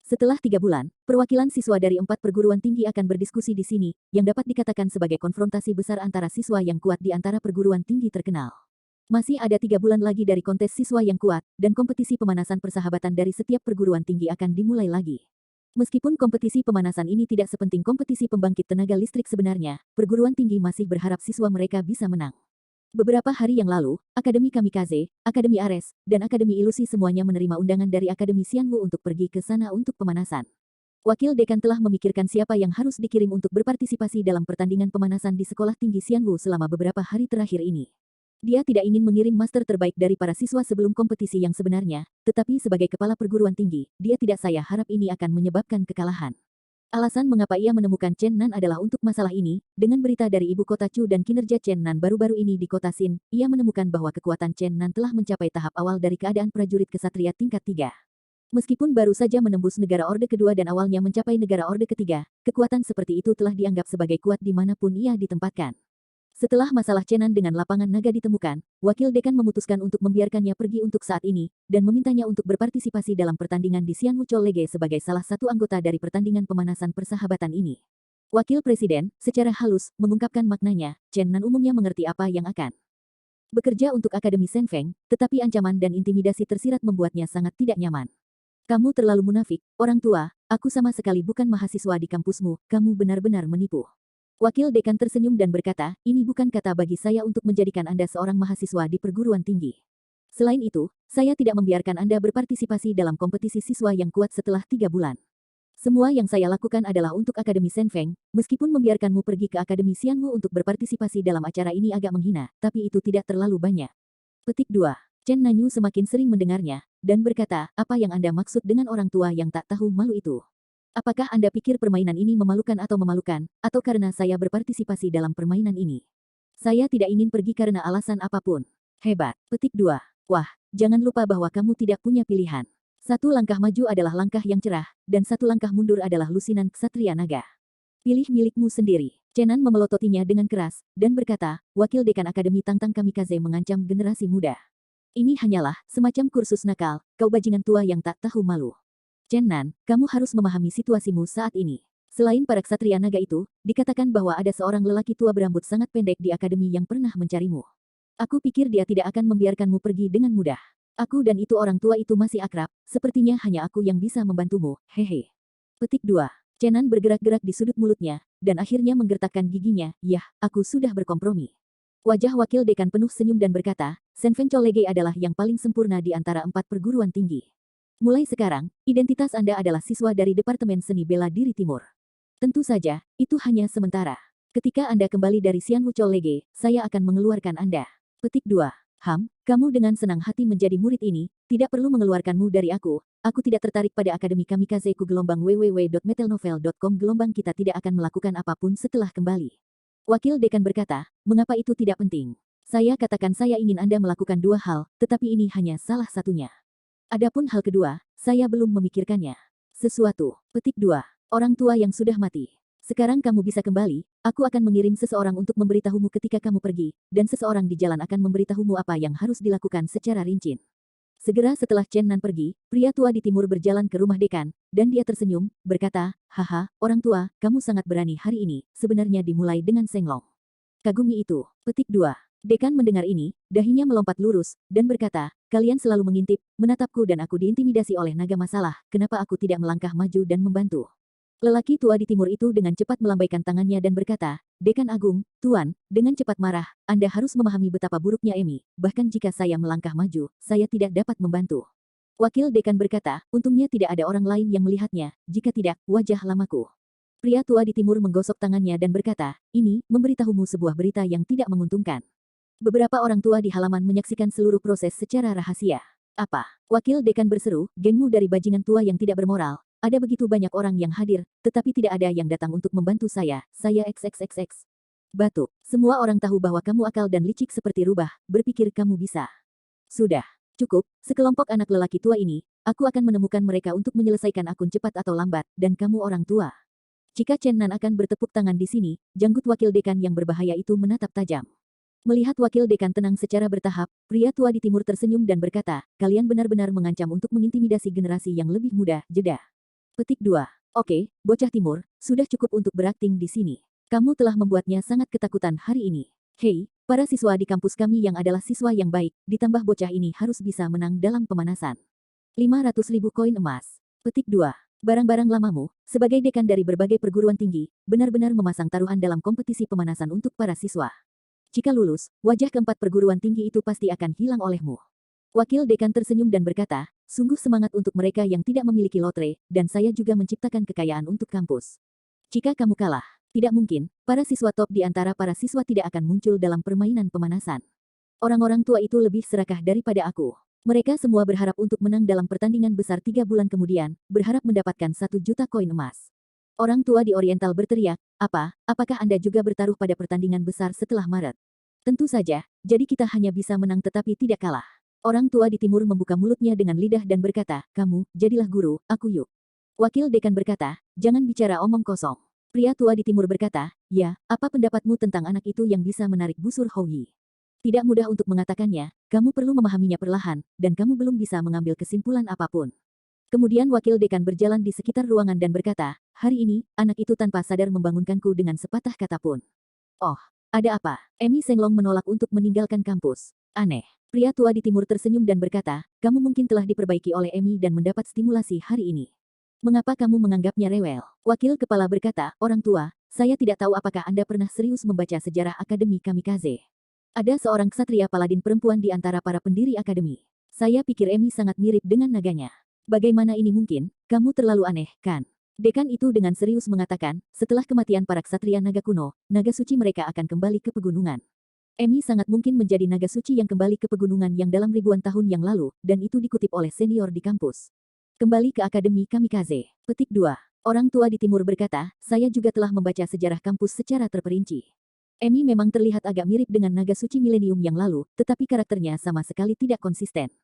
Setelah 3 bulan, perwakilan siswa dari 4 perguruan tinggi akan berdiskusi di sini, yang dapat dikatakan sebagai konfrontasi besar antara siswa yang kuat di antara perguruan tinggi terkenal. Masih ada 3 bulan lagi dari kontes siswa yang kuat, dan kompetisi pemanasan persahabatan dari setiap perguruan tinggi akan dimulai lagi. Meskipun kompetisi pemanasan ini tidak sepenting kompetisi pembangkit tenaga listrik sebenarnya, perguruan tinggi masih berharap siswa mereka bisa menang. Beberapa hari yang lalu, Akademi Kamikaze, Akademi Ares, dan Akademi Ilusi semuanya menerima undangan dari Akademi Xianwu untuk pergi ke sana untuk pemanasan. Wakil dekan telah memikirkan siapa yang harus dikirim untuk berpartisipasi dalam pertandingan pemanasan di sekolah tinggi Xianwu selama beberapa hari terakhir ini. Dia tidak ingin mengirim master terbaik dari para siswa sebelum kompetisi yang sebenarnya, tetapi sebagai kepala perguruan tinggi, dia tidak saya harap ini akan menyebabkan kekalahan. Alasan mengapa ia menemukan Chen Nan adalah untuk masalah ini, dengan berita dari ibu kota Chu dan kinerja Chen Nan baru-baru ini di kota Xin, ia menemukan bahwa kekuatan Chen Nan telah mencapai tahap awal dari keadaan prajurit kesatria tingkat 3. Meskipun baru saja menembus negara Orde Kedua dan awalnya mencapai negara Orde Ketiga, kekuatan seperti itu telah dianggap sebagai kuat dimanapun ia ditempatkan. Setelah masalah Chen Nan dengan lapangan naga ditemukan, wakil dekan memutuskan untuk membiarkannya pergi untuk saat ini, dan memintanya untuk berpartisipasi dalam pertandingan di Xianwu College sebagai salah satu anggota dari pertandingan pemanasan persahabatan ini. Wakil Presiden, secara halus, mengungkapkan maknanya, Chen Nan umumnya mengerti apa yang akan bekerja untuk Akademi Senfeng, tetapi ancaman dan intimidasi tersirat membuatnya sangat tidak nyaman. Kamu terlalu munafik, orang tua, aku sama sekali bukan mahasiswa di kampusmu, kamu benar-benar menipu. Wakil dekan tersenyum dan berkata, ini bukan kata bagi saya untuk menjadikan Anda seorang mahasiswa di perguruan tinggi. Selain itu, saya tidak membiarkan Anda berpartisipasi dalam kompetisi siswa yang kuat setelah 3 bulan. Semua yang saya lakukan adalah untuk Akademi Senfeng, meskipun membiarkanmu pergi ke Akademi Xianwu untuk berpartisipasi dalam acara ini agak menghina, tapi itu tidak terlalu banyak. Petik 2. Chen Nanyu semakin sering mendengarnya, dan berkata, apa yang Anda maksud dengan orang tua yang tak tahu malu itu? Apakah Anda pikir permainan ini memalukan, atau karena saya berpartisipasi dalam permainan ini? Saya tidak ingin pergi karena alasan apapun. Hebat. Petik 2. Wah, jangan lupa bahwa kamu tidak punya pilihan. Satu langkah maju adalah langkah yang cerah, dan satu langkah mundur adalah lusinan ksatria naga. Pilih milikmu sendiri. Chen Nan memelototinya dengan keras, dan berkata, wakil dekan Akademi Tangtang Kamikaze mengancam generasi muda. Ini hanyalah semacam kursus nakal, kau bajingan tua yang tak tahu malu. Chen Nan, kamu harus memahami situasimu saat ini. Selain para ksatria naga itu, dikatakan bahwa ada seorang lelaki tua berambut sangat pendek di akademi yang pernah mencarimu. Aku pikir dia tidak akan membiarkanmu pergi dengan mudah. Aku dan itu orang tua itu masih akrab, sepertinya hanya aku yang bisa membantumu, hehe. Petik 2. Chenan bergerak-gerak di sudut mulutnya, dan akhirnya menggertakkan giginya, yah, aku sudah berkompromi. Wajah wakil dekan penuh senyum dan berkata, Senfen Cholege adalah yang paling sempurna di antara 4 perguruan tinggi. Mulai sekarang, identitas Anda adalah siswa dari Departemen Seni Bela Diri Timur. Tentu saja, itu hanya sementara. Ketika Anda kembali dari Xianwu Cholege, saya akan mengeluarkan Anda. Petik 2. Kamu dengan senang hati menjadi murid ini, tidak perlu mengeluarkanmu dari aku tidak tertarik pada Akademi Kamikaze ku gelombang www.metalnovel.com gelombang kita tidak akan melakukan apapun setelah kembali. Wakil dekan berkata, mengapa itu tidak penting? Saya katakan saya ingin Anda melakukan 2 hal, tetapi ini hanya salah satunya. Adapun hal kedua, saya belum memikirkannya. Sesuatu. Petik 2. Orang tua yang sudah mati. Sekarang kamu bisa kembali, aku akan mengirim seseorang untuk memberitahumu ketika kamu pergi, dan seseorang di jalan akan memberitahumu apa yang harus dilakukan secara rinci. Segera setelah Chen Nan pergi, pria tua di timur berjalan ke rumah dekan, dan dia tersenyum, berkata, haha, orang tua, kamu sangat berani hari ini, sebenarnya dimulai dengan Senglong. Kagumi itu. Petik 2. Dekan mendengar ini, dahinya melompat lurus, dan berkata, kalian selalu mengintip, menatapku dan aku diintimidasi oleh naga masalah, kenapa aku tidak melangkah maju dan membantu? Lelaki tua di timur itu dengan cepat melambaikan tangannya dan berkata, Dekan Agung, Tuan, dengan cepat marah, Anda harus memahami betapa buruknya Emi, bahkan jika saya melangkah maju, saya tidak dapat membantu. Wakil dekan berkata, untungnya tidak ada orang lain yang melihatnya, jika tidak, wajah lamaku. Pria tua di timur menggosok tangannya dan berkata, ini, memberitahumu sebuah berita yang tidak menguntungkan. Beberapa orang tua di halaman menyaksikan seluruh proses secara rahasia. Apa? Wakil dekan berseru, gengmu dari bajingan tua yang tidak bermoral. Ada begitu banyak orang yang hadir, tetapi tidak ada yang datang untuk membantu saya XXXX. Batuk. Semua orang tahu bahwa kamu akal dan licik seperti rubah, berpikir kamu bisa. Sudah. Cukup, sekelompok anak lelaki tua ini, aku akan menemukan mereka untuk menyelesaikan akun cepat atau lambat, dan kamu orang tua. Jika Chen Nan akan bertepuk tangan di sini, janggut wakil dekan yang berbahaya itu menatap tajam. Melihat wakil dekan tenang secara bertahap, pria tua di timur tersenyum dan berkata, kalian benar-benar mengancam untuk mengintimidasi generasi yang lebih muda, jeda. Petik 2. Oke, bocah timur, sudah cukup untuk berakting di sini. Kamu telah membuatnya sangat ketakutan hari ini. Hei, para siswa di kampus kami yang adalah siswa yang baik, ditambah bocah ini harus bisa menang dalam pemanasan. 500.000 koin emas. Petik 2. Barang-barang lamamu, sebagai dekan dari berbagai perguruan tinggi, benar-benar memasang taruhan dalam kompetisi pemanasan untuk para siswa. Jika lulus, wajah keempat perguruan tinggi itu pasti akan hilang olehmu. Wakil dekan tersenyum dan berkata, sungguh semangat untuk mereka yang tidak memiliki lotre, dan saya juga menciptakan kekayaan untuk kampus. Jika kamu kalah, tidak mungkin, para siswa top di antara para siswa tidak akan muncul dalam permainan pemanasan. Orang-orang tua itu lebih serakah daripada aku. Mereka semua berharap untuk menang dalam pertandingan besar 3 bulan kemudian, berharap mendapatkan 1 juta koin emas. Orang tua di Oriental berteriak, apakah Anda juga bertaruh pada pertandingan besar setelah Maret? Tentu saja, jadi kita hanya bisa menang tetapi tidak kalah. Orang tua di timur membuka mulutnya dengan lidah dan berkata, kamu, jadilah guru, aku yuk. Wakil dekan berkata, jangan bicara omong kosong. Pria tua di timur berkata, ya, apa pendapatmu tentang anak itu yang bisa menarik busur Houyi? Tidak mudah untuk mengatakannya, kamu perlu memahaminya perlahan, dan kamu belum bisa mengambil kesimpulan apapun. Kemudian wakil dekan berjalan di sekitar ruangan dan berkata, hari ini, anak itu tanpa sadar membangunkanku dengan sepatah kata pun. Oh, ada apa? Emi Senglong menolak untuk meninggalkan kampus. Aneh. Pria tua di timur tersenyum dan berkata, kamu mungkin telah diperbaiki oleh Emi dan mendapat stimulasi hari ini. Mengapa kamu menganggapnya rewel? Wakil kepala berkata, orang tua, saya tidak tahu apakah Anda pernah serius membaca sejarah Akademi Kamikaze. Ada seorang ksatria paladin perempuan di antara para pendiri akademi. Saya pikir Emi sangat mirip dengan naganya. Bagaimana ini mungkin? Kamu terlalu aneh, kan? Dekan itu dengan serius mengatakan, setelah kematian para ksatria naga kuno, naga suci mereka akan kembali ke pegunungan. Emi sangat mungkin menjadi naga suci yang kembali ke pegunungan yang dalam ribuan tahun yang lalu, dan itu dikutip oleh senior di kampus. Kembali ke Akademi Kamikaze. Petik 2. Orang tua di timur berkata, saya juga telah membaca sejarah kampus secara terperinci. Emi memang terlihat agak mirip dengan naga suci milenium yang lalu, tetapi karakternya sama sekali tidak konsisten.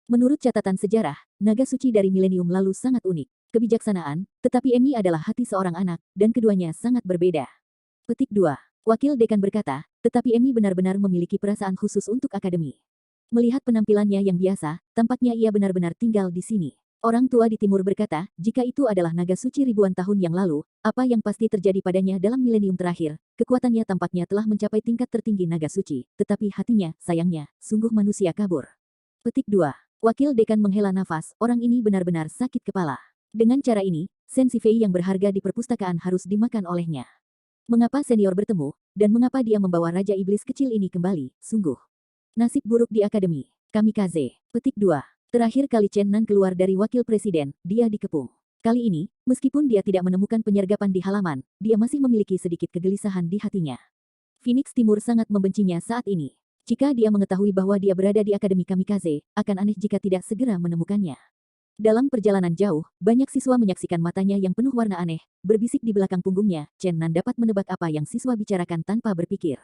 Menurut catatan sejarah, naga suci dari milenium lalu sangat unik. Kebijaksanaan, tetapi Emi adalah hati seorang anak, dan keduanya sangat berbeda. Petik 2. Wakil dekan berkata, tetapi Emi benar-benar memiliki perasaan khusus untuk akademi. Melihat penampilannya yang biasa, tampaknya ia benar-benar tinggal di sini. Orang tua di timur berkata, jika itu adalah naga suci ribuan tahun yang lalu, apa yang pasti terjadi padanya dalam milenium terakhir? Kekuatannya tampaknya telah mencapai tingkat tertinggi naga suci, tetapi hatinya, sayangnya, sungguh manusia kabur. Petik 2. Wakil dekan menghela nafas, orang ini benar-benar sakit kepala. Dengan cara ini, Shen Zifei yang berharga di perpustakaan harus dimakan olehnya. Mengapa senior bertemu, dan mengapa dia membawa Raja Iblis kecil ini kembali, sungguh. Nasib buruk di akademi. Kamikaze. Petik 2. Terakhir kali Chen Nan keluar dari wakil presiden, dia dikepung. Kali ini, meskipun dia tidak menemukan penyergapan di halaman, dia masih memiliki sedikit kegelisahan di hatinya. Phoenix Timur sangat membencinya saat ini. Jika dia mengetahui bahwa dia berada di Akademi Kamikaze, akan aneh jika tidak segera menemukannya. Dalam perjalanan jauh, banyak siswa menyaksikan matanya yang penuh warna aneh, berbisik di belakang punggungnya. Chen Nan dapat menebak apa yang siswa bicarakan tanpa berpikir.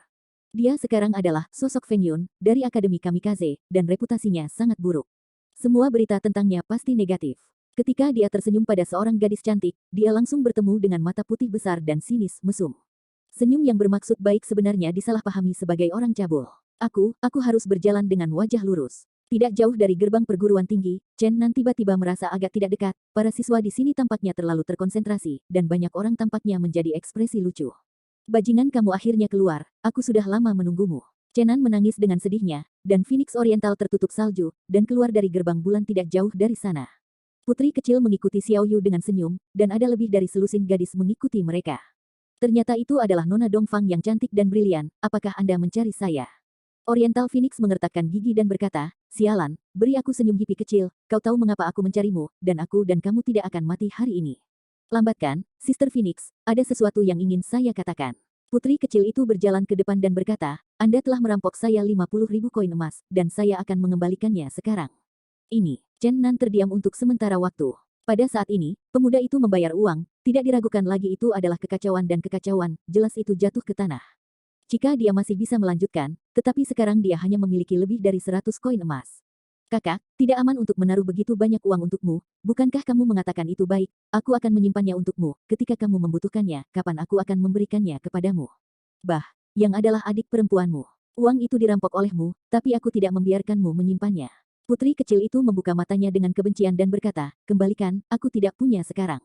Dia sekarang adalah sosok Feng Yun dari Akademi Kamikaze, dan reputasinya sangat buruk. Semua berita tentangnya pasti negatif. Ketika dia tersenyum pada seorang gadis cantik, dia langsung bertemu dengan mata putih besar dan sinis, mesum. Senyum yang bermaksud baik sebenarnya disalahpahami sebagai orang cabul. Aku harus berjalan dengan wajah lurus. Tidak jauh dari gerbang perguruan tinggi, Chen Nan tiba-tiba merasa agak tidak dekat. Para siswa di sini tampaknya terlalu terkonsentrasi, dan banyak orang tampaknya menjadi ekspresi lucu. Bajingan, kamu akhirnya keluar, aku sudah lama menunggumu. Chen Nan menangis dengan sedihnya, dan Phoenix Oriental tertutup salju, dan keluar dari gerbang bulan tidak jauh dari sana. Putri kecil mengikuti Xiao Yu dengan senyum, dan ada lebih dari selusin gadis mengikuti mereka. Ternyata itu adalah Nona Dongfang yang cantik dan brilian, apakah Anda mencari saya? Oriental Phoenix mengertakkan gigi dan berkata, sialan, beri aku senyum hippie kecil, kau tahu mengapa aku mencarimu, dan aku dan kamu tidak akan mati hari ini. Lambat kan, Sister Phoenix, ada sesuatu yang ingin saya katakan. Putri kecil itu berjalan ke depan dan berkata, Anda telah merampok saya 50.000 koin emas, dan saya akan mengembalikannya sekarang. Ini, Chen Nan terdiam untuk sementara waktu. Pada saat ini, pemuda itu membayar uang, tidak diragukan lagi itu adalah kekacauan dan kekacauan, jelas itu jatuh ke tanah. Jika dia masih bisa melanjutkan, tetapi sekarang dia hanya memiliki lebih dari 100 koin emas. Kakak, tidak aman untuk menaruh begitu banyak uang untukmu, bukankah kamu mengatakan itu baik? Aku akan menyimpannya untukmu, ketika kamu membutuhkannya, kapan aku akan memberikannya kepadamu? Bah, yang adalah adik perempuanmu. Uang itu dirampok olehmu, tapi aku tidak membiarkanmu menyimpannya. Putri kecil itu membuka matanya dengan kebencian dan berkata, kembalikan, aku tidak punya sekarang.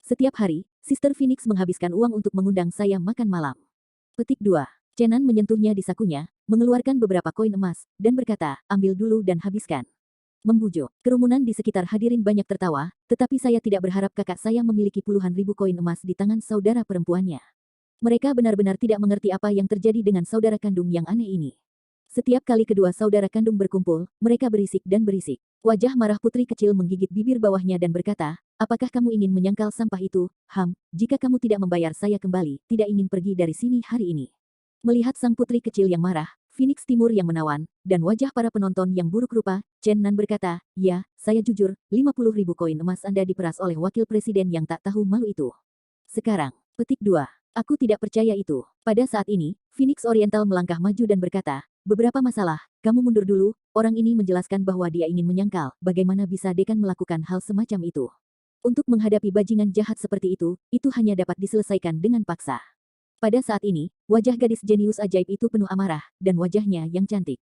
Setiap hari, Sister Phoenix menghabiskan uang untuk mengundang saya makan malam. Petik 2. Chen Nan menyentuhnya di sakunya, mengeluarkan beberapa koin emas, dan berkata, ambil dulu dan habiskan. Membujuk. Kerumunan di sekitar hadirin banyak tertawa, tetapi saya tidak berharap kakak saya memiliki puluhan ribu koin emas di tangan saudara perempuannya. Mereka benar-benar tidak mengerti apa yang terjadi dengan saudara kandung yang aneh ini. Setiap kali kedua saudara kandung berkumpul, mereka berisik dan berisik. Wajah marah putri kecil menggigit bibir bawahnya dan berkata, apakah kamu ingin menyangkal sampah itu? Jika kamu tidak membayar saya kembali, tidak ingin pergi dari sini hari ini. Melihat sang putri kecil yang marah, Phoenix Timur yang menawan, dan wajah para penonton yang buruk rupa, Chen Nan berkata, ya, saya jujur, 50.000 koin emas Anda diperas oleh wakil presiden yang tak tahu malu itu. Sekarang, petik 2. Aku tidak percaya itu. Pada saat ini, Phoenix Oriental melangkah maju dan berkata, beberapa masalah, kamu mundur dulu, orang ini menjelaskan bahwa dia ingin menyangkal, bagaimana bisa dekan melakukan hal semacam itu. Untuk menghadapi bajingan jahat seperti itu hanya dapat diselesaikan dengan paksa. Pada saat ini, wajah gadis jenius ajaib itu penuh amarah, dan wajahnya yang cantik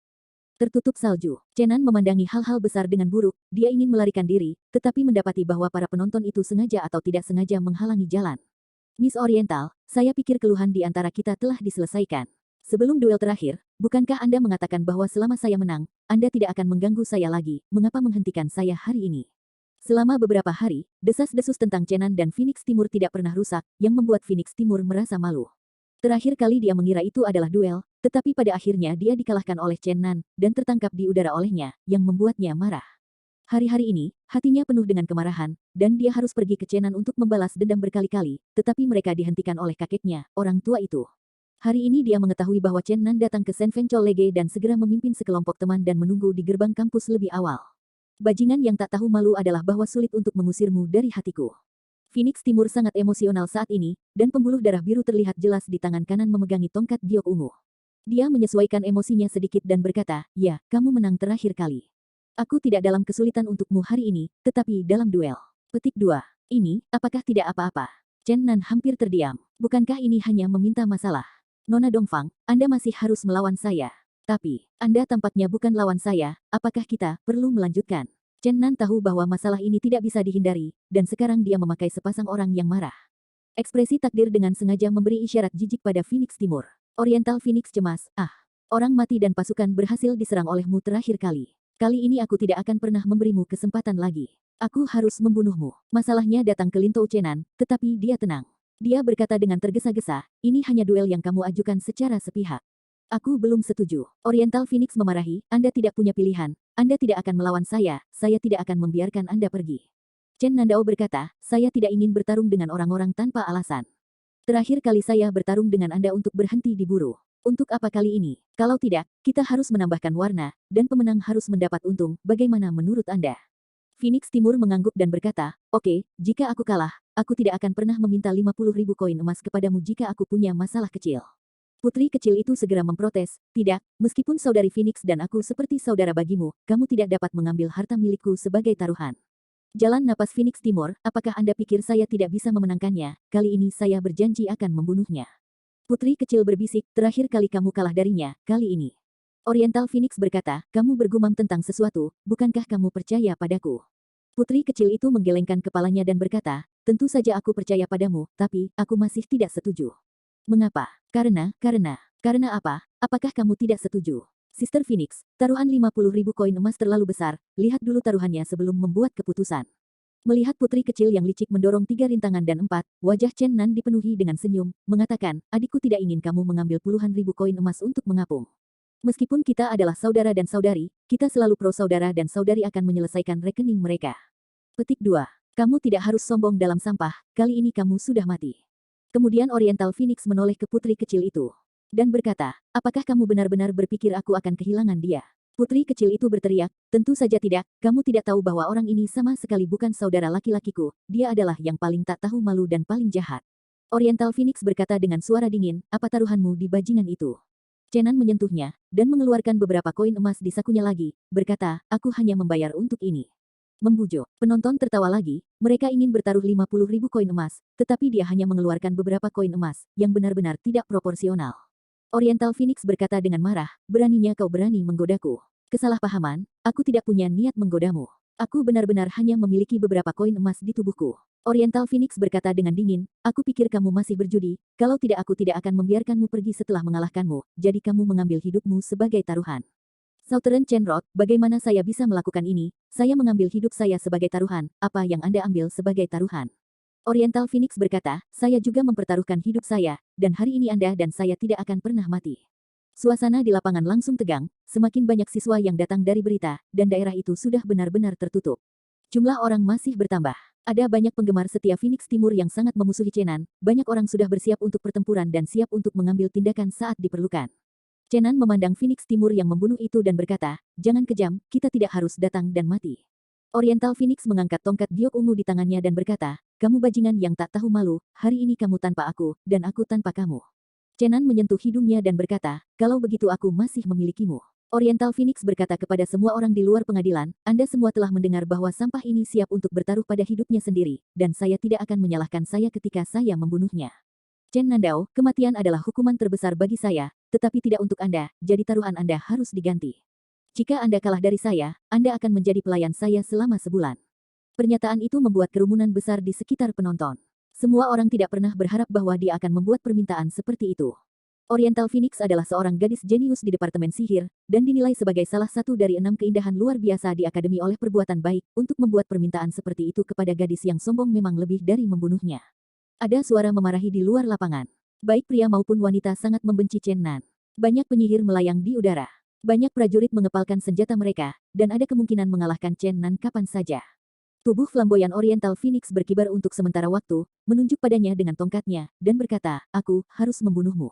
tertutup salju. Chen Nan memandangi hal-hal besar dengan buruk, dia ingin melarikan diri, tetapi mendapati bahwa para penonton itu sengaja atau tidak sengaja menghalangi jalan. Miss Oriental, saya pikir keluhan di antara kita telah diselesaikan. Sebelum duel terakhir, bukankah Anda mengatakan bahwa selama saya menang, Anda tidak akan mengganggu saya lagi, mengapa menghentikan saya hari ini? Selama beberapa hari, desas-desus tentang Chen Nan dan Phoenix Timur tidak pernah rusak, yang membuat Phoenix Timur merasa malu. Terakhir kali dia mengira itu adalah duel, tetapi pada akhirnya dia dikalahkan oleh Chen Nan, dan tertangkap di udara olehnya, yang membuatnya marah. Hari-hari ini, hatinya penuh dengan kemarahan, dan dia harus pergi ke Chen Nan untuk membalas dendam berkali-kali, tetapi mereka dihentikan oleh kakeknya, orang tua itu. Hari ini dia mengetahui bahwa Chen Nan datang ke San Fencol Lege dan segera memimpin sekelompok teman dan menunggu di gerbang kampus lebih awal. Bajingan yang tak tahu malu adalah bahwa sulit untuk mengusirmu dari hatiku. Phoenix Timur sangat emosional saat ini, dan pembuluh darah biru terlihat jelas di tangan kanan memegangi tongkat giok ungu. Dia menyesuaikan emosinya sedikit dan berkata, ya, kamu menang terakhir kali. Aku tidak dalam kesulitan untukmu hari ini, tetapi dalam duel. Petik 2. Ini, apakah tidak apa-apa? Chen Nan hampir terdiam. Bukankah ini hanya meminta masalah? Nona Dongfang, Anda masih harus melawan saya. Tapi, Anda tampaknya bukan lawan saya, apakah kita perlu melanjutkan? Chen Nan tahu bahwa masalah ini tidak bisa dihindari, dan sekarang dia memakai sepasang orang yang marah. Ekspresi takdir dengan sengaja memberi isyarat jijik pada Phoenix Timur. Oriental Phoenix cemas, orang mati dan pasukan berhasil diserang olehmu terakhir kali. Kali ini aku tidak akan pernah memberimu kesempatan lagi. Aku harus membunuhmu. Masalahnya datang ke Lintou Chenan, tetapi dia tenang. Dia berkata dengan tergesa-gesa, ini hanya duel yang kamu ajukan secara sepihak. Aku belum setuju. Oriental Phoenix memarahi, Anda tidak punya pilihan. Anda tidak akan melawan saya tidak akan membiarkan Anda pergi. Chen Nandao berkata, saya tidak ingin bertarung dengan orang-orang tanpa alasan. Terakhir kali saya bertarung dengan Anda untuk berhenti diburu. Untuk apa kali ini? Kalau tidak, kita harus menambahkan warna, dan pemenang harus mendapat untung. Bagaimana menurut Anda? Phoenix Timur mengangguk dan berkata, oke, jika aku kalah, aku tidak akan pernah meminta 50.000 koin emas kepadamu jika aku punya masalah kecil. Putri kecil itu segera memprotes, tidak, meskipun saudari Phoenix dan aku seperti saudara bagimu, kamu tidak dapat mengambil harta milikku sebagai taruhan. Jalan napas Phoenix Timur, apakah Anda pikir saya tidak bisa memenangkannya? Kali ini saya berjanji akan membunuhnya. Putri kecil berbisik, terakhir kali kamu kalah darinya, kali ini. Oriental Phoenix berkata, kamu bergumam tentang sesuatu, bukankah kamu percaya padaku? Putri kecil itu menggelengkan kepalanya dan berkata, tentu saja aku percaya padamu, tapi, aku masih tidak setuju. Mengapa? Karena apa? Apakah kamu tidak setuju? Sister Phoenix, taruhan 50.000 koin emas terlalu besar, lihat dulu taruhannya sebelum membuat keputusan. Melihat putri kecil yang licik mendorong 3 rintangan dan 4, wajah Chen Nan dipenuhi dengan senyum, mengatakan, adikku tidak ingin kamu mengambil puluhan ribu koin emas untuk mengapung. Meskipun kita adalah saudara dan saudari, kita selalu pro saudara dan saudari akan menyelesaikan rekening mereka. Petik 2. Kamu tidak harus sombong dalam sampah, kali ini kamu sudah mati. Kemudian Oriental Phoenix menoleh ke putri kecil itu. Dan berkata, apakah kamu benar-benar berpikir aku akan kehilangan dia? Putri kecil itu berteriak, tentu saja tidak, kamu tidak tahu bahwa orang ini sama sekali bukan saudara laki-lakiku, dia adalah yang paling tak tahu malu dan paling jahat. Oriental Phoenix berkata dengan suara dingin, apa taruhanmu di bajingan itu? Chenan menyentuhnya, dan mengeluarkan beberapa koin emas di sakunya lagi, berkata, aku hanya membayar untuk ini. Membujuk. Penonton tertawa lagi, mereka ingin bertaruh 50.000 koin emas, tetapi dia hanya mengeluarkan beberapa koin emas, yang benar-benar tidak proporsional. Oriental Phoenix berkata dengan marah, beraninya kau berani menggodaku. Kesalahpahaman, aku tidak punya niat menggodamu. Aku benar-benar hanya memiliki beberapa koin emas di tubuhku. Oriental Phoenix berkata dengan dingin, aku pikir kamu masih berjudi, kalau tidak aku tidak akan membiarkanmu pergi setelah mengalahkanmu, jadi kamu mengambil hidupmu sebagai taruhan. Southern Chenrot, bagaimana saya bisa melakukan ini? Saya mengambil hidup saya sebagai taruhan, apa yang Anda ambil sebagai taruhan? Oriental Phoenix berkata, saya juga mempertaruhkan hidup saya, dan hari ini Anda dan saya tidak akan pernah mati. Suasana di lapangan langsung tegang, semakin banyak siswa yang datang dari berita, dan daerah itu sudah benar-benar tertutup. Jumlah orang masih bertambah. Ada banyak penggemar setia Phoenix Timur yang sangat memusuhi Chenan, banyak orang sudah bersiap untuk pertempuran dan siap untuk mengambil tindakan saat diperlukan. Chenan memandang Phoenix Timur yang membunuh itu dan berkata, jangan kejam, kita tidak harus datang dan mati. Oriental Phoenix mengangkat tongkat giok ungu di tangannya dan berkata, kamu bajingan yang tak tahu malu, hari ini kamu tanpa aku, dan aku tanpa kamu. Chenan menyentuh hidungnya dan berkata, kalau begitu aku masih memilikimu. Oriental Phoenix berkata kepada semua orang di luar pengadilan, Anda semua telah mendengar bahwa sampah ini siap untuk bertaruh pada hidupnya sendiri, dan saya tidak akan menyalahkan saya ketika saya membunuhnya. Chen Nandao, kematian adalah hukuman terbesar bagi saya, tetapi tidak untuk Anda, jadi taruhan Anda harus diganti. Jika Anda kalah dari saya, Anda akan menjadi pelayan saya selama sebulan. Pernyataan itu membuat kerumunan besar di sekitar penonton. Semua orang tidak pernah berharap bahwa dia akan membuat permintaan seperti itu. Oriental Phoenix adalah seorang gadis jenius di Departemen Sihir, dan dinilai sebagai salah satu dari 6 keindahan luar biasa di Akademi oleh perbuatan baik, untuk membuat permintaan seperti itu kepada gadis yang sombong memang lebih dari membunuhnya. Ada suara memarahi di luar lapangan. Baik pria maupun wanita sangat membenci Chen Nan. Banyak penyihir melayang di udara. Banyak prajurit mengepalkan senjata mereka, dan ada kemungkinan mengalahkan Chen Nan kapan saja. Tubuh flamboyan Oriental Phoenix berkibar untuk sementara waktu, menunjuk padanya dengan tongkatnya, dan berkata, aku harus membunuhmu.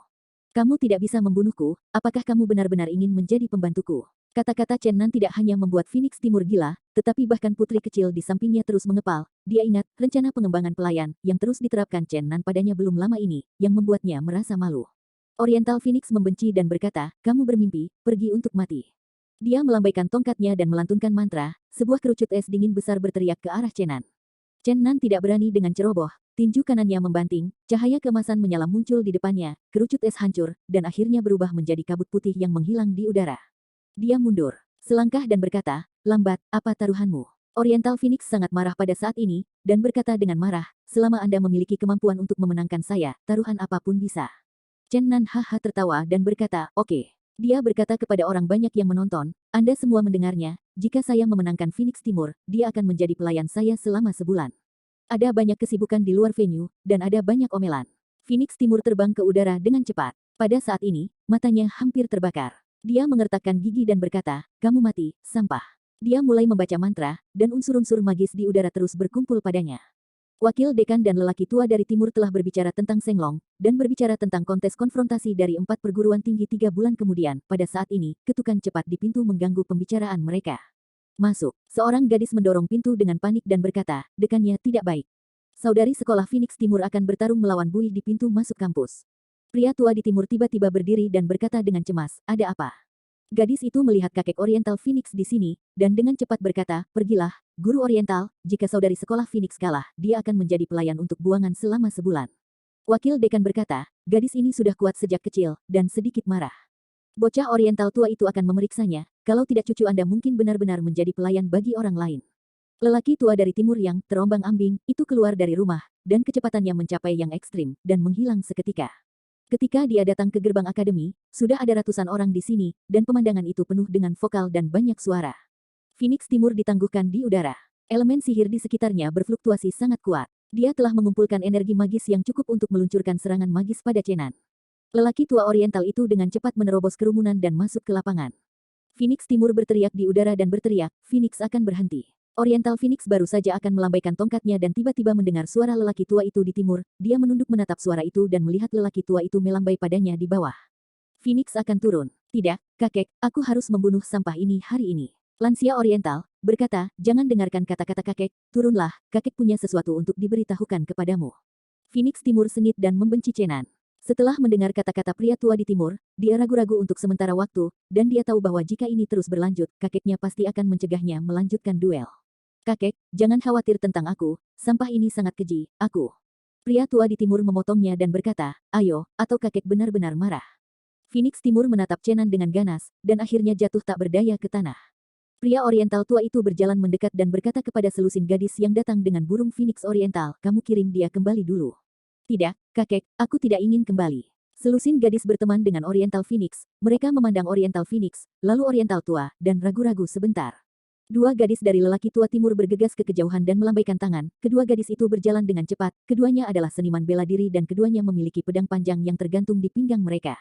Kamu tidak bisa membunuhku, apakah kamu benar-benar ingin menjadi pembantuku? Kata-kata Chen Nan tidak hanya membuat Phoenix Timur gila, tetapi bahkan putri kecil di sampingnya terus mengepal. Dia ingat, rencana pengembangan pelayan, yang terus diterapkan Chen Nan padanya belum lama ini, yang membuatnya merasa malu. Oriental Phoenix membenci dan berkata, kamu bermimpi, pergi untuk mati. Dia melambaikan tongkatnya dan melantunkan mantra, sebuah kerucut es dingin besar berteriak ke arah Chen Nan. Chen Nan tidak berani dengan ceroboh, tinju kanannya membanting, cahaya keemasan menyala muncul di depannya, kerucut es hancur, dan akhirnya berubah menjadi kabut putih yang menghilang di udara. Dia mundur, selangkah dan berkata, lambat, apa taruhanmu? Oriental Phoenix sangat marah pada saat ini, dan berkata dengan marah, selama Anda memiliki kemampuan untuk memenangkan saya, taruhan apapun bisa. Chen Nan haha tertawa dan berkata, oke. Dia berkata kepada orang banyak yang menonton, Anda semua mendengarnya, jika saya memenangkan Phoenix Timur, dia akan menjadi pelayan saya selama sebulan. Ada banyak kesibukan di luar venue, dan ada banyak omelan. Phoenix Timur terbang ke udara dengan cepat. Pada saat ini, matanya hampir terbakar. Dia mengertakkan gigi dan berkata, kamu mati, sampah. Dia mulai membaca mantra, dan unsur-unsur magis di udara terus berkumpul padanya. Wakil dekan dan lelaki tua dari timur telah berbicara tentang Senglong, dan berbicara tentang kontes konfrontasi dari 4 perguruan tinggi 3 bulan kemudian. Pada saat ini, ketukan cepat di pintu mengganggu pembicaraan mereka. Masuk. Seorang gadis mendorong pintu dengan panik dan berkata, dekannya tidak baik. Saudari sekolah Phoenix Timur akan bertarung melawan buih di pintu masuk kampus. Pria tua di timur tiba-tiba berdiri dan berkata dengan cemas, ada apa? Gadis itu melihat kakek Oriental Phoenix di sini, dan dengan cepat berkata, pergilah, guru Oriental, jika saudari sekolah Phoenix kalah, dia akan menjadi pelayan untuk buangan selama sebulan. Wakil dekan berkata, gadis ini sudah kuat sejak kecil, dan sedikit marah. Bocah Oriental tua itu akan memeriksanya, kalau tidak cucu Anda mungkin benar-benar menjadi pelayan bagi orang lain. Lelaki tua dari timur yang terombang-ambing itu keluar dari rumah, dan kecepatannya mencapai yang ekstrim, dan menghilang seketika. Ketika dia datang ke gerbang akademi, sudah ada ratusan orang di sini, dan pemandangan itu penuh dengan vokal dan banyak suara. Phoenix Timur ditangguhkan di udara. Elemen sihir di sekitarnya berfluktuasi sangat kuat. Dia telah mengumpulkan energi magis yang cukup untuk meluncurkan serangan magis pada Chenan. Lelaki tua Oriental itu dengan cepat menerobos kerumunan dan masuk ke lapangan. Phoenix Timur berteriak di udara dan berteriak, Phoenix akan berhenti. Oriental Phoenix baru saja akan melambaikan tongkatnya dan tiba-tiba mendengar suara lelaki tua itu di timur, dia menunduk menatap suara itu dan melihat lelaki tua itu melambai padanya di bawah. Phoenix akan turun. Tidak, kakek, aku harus membunuh sampah ini hari ini. Lansia Oriental berkata, jangan dengarkan kata-kata kakek, turunlah, kakek punya sesuatu untuk diberitahukan kepadamu. Phoenix Timur sengit dan membenci Chenan. Setelah mendengar kata-kata pria tua di timur, dia ragu-ragu untuk sementara waktu, dan dia tahu bahwa jika ini terus berlanjut, kakeknya pasti akan mencegahnya melanjutkan duel. Kakek, jangan khawatir tentang aku, sampah ini sangat keji, aku. Pria tua di timur memotongnya dan berkata, ayo, atau kakek benar-benar marah. Phoenix Timur menatap Chenan dengan ganas, dan akhirnya jatuh tak berdaya ke tanah. Pria Oriental tua itu berjalan mendekat dan berkata kepada selusin gadis yang datang dengan burung Phoenix Oriental, kamu kirim dia kembali dulu. Tidak, kakek, aku tidak ingin kembali. Selusin gadis berteman dengan Oriental Phoenix, mereka memandang Oriental Phoenix, lalu Oriental tua, dan ragu-ragu sebentar. Dua gadis dari lelaki tua timur bergegas ke kejauhan dan melambaikan tangan. Kedua gadis itu berjalan dengan cepat. Keduanya adalah seniman bela diri dan keduanya memiliki pedang panjang yang tergantung di pinggang mereka.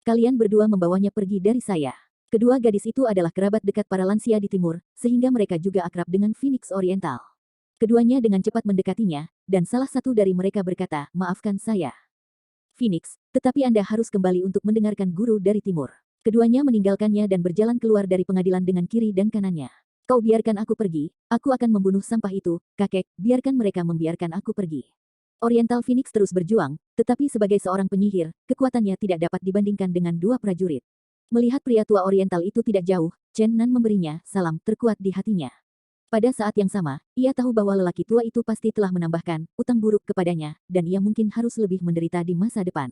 Kalian berdua membawanya pergi dari saya. Kedua gadis itu adalah kerabat dekat para lansia di timur, sehingga mereka juga akrab dengan Phoenix Oriental. Keduanya dengan cepat mendekatinya, dan salah satu dari mereka berkata, maafkan saya. Phoenix, tetapi Anda harus kembali untuk mendengarkan guru dari timur. Keduanya meninggalkannya dan berjalan keluar dari pengadilan dengan kiri dan kanannya. Kau biarkan aku pergi, aku akan membunuh sampah itu, kakek, biarkan mereka membiarkan aku pergi. Oriental Phoenix terus berjuang, tetapi sebagai seorang penyihir, kekuatannya tidak dapat dibandingkan dengan dua prajurit. Melihat pria tua Oriental itu tidak jauh, Chen Nan memberinya salam terkuat di hatinya. Pada saat yang sama, ia tahu bahwa lelaki tua itu pasti telah menambahkan utang buruk kepadanya, dan ia mungkin harus lebih menderita di masa depan.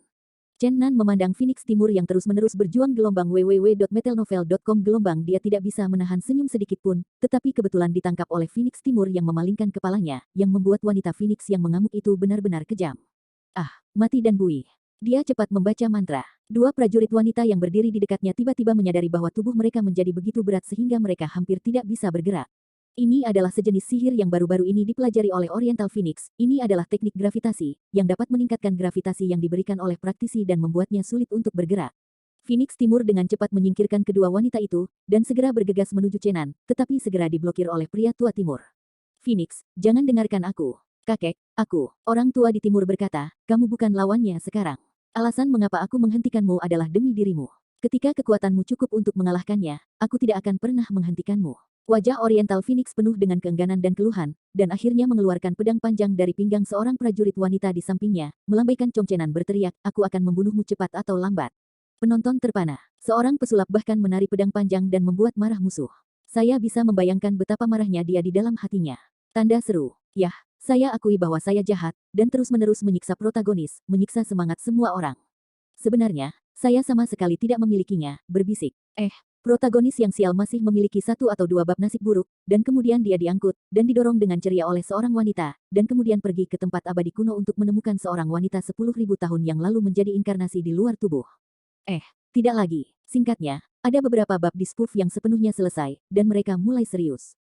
Chen Nan memandang Phoenix Timur yang terus-menerus berjuang gelombang www.metalnovel.com gelombang dia tidak bisa menahan senyum sedikit pun, tetapi kebetulan ditangkap oleh Phoenix Timur yang memalingkan kepalanya, yang membuat wanita Phoenix yang mengamuk itu benar-benar kejam. Ah, mati dan buih. Dia cepat membaca mantra. Dua prajurit wanita yang berdiri di dekatnya tiba-tiba menyadari bahwa tubuh mereka menjadi begitu berat sehingga mereka hampir tidak bisa bergerak. Ini adalah sejenis sihir yang baru-baru ini dipelajari oleh Oriental Phoenix. Ini adalah teknik gravitasi, yang dapat meningkatkan gravitasi yang diberikan oleh praktisi dan membuatnya sulit untuk bergerak. Phoenix Timur dengan cepat menyingkirkan kedua wanita itu, dan segera bergegas menuju Chenan, tetapi segera diblokir oleh pria tua Timur. Phoenix, jangan dengarkan aku. Kakek, aku. Orang tua di Timur berkata, kamu bukan lawannya sekarang. Alasan mengapa aku menghentikanmu adalah demi dirimu. Ketika kekuatanmu cukup untuk mengalahkannya, aku tidak akan pernah menghentikanmu. Wajah Oriental Phoenix penuh dengan keengganan dan keluhan, dan akhirnya mengeluarkan pedang panjang dari pinggang seorang prajurit wanita di sampingnya, melambaikan congcenan berteriak, aku akan membunuhmu cepat atau lambat. Penonton terpana. Seorang pesulap bahkan menari pedang panjang dan membuat marah musuh. Saya bisa membayangkan betapa marahnya dia di dalam hatinya. Tanda seru. Yah, saya akui bahwa saya jahat, dan terus-menerus menyiksa protagonis, menyiksa semangat semua orang. Sebenarnya, saya sama sekali tidak memilikinya, berbisik. Protagonis yang sial masih memiliki satu atau dua bab nasib buruk, dan kemudian dia diangkut, dan didorong dengan ceria oleh seorang wanita, dan kemudian pergi ke tempat abadi kuno untuk menemukan seorang wanita 10.000 tahun yang lalu menjadi inkarnasi di luar tubuh. Tidak lagi. Singkatnya, ada beberapa bab di spoof yang sepenuhnya selesai, dan mereka mulai serius.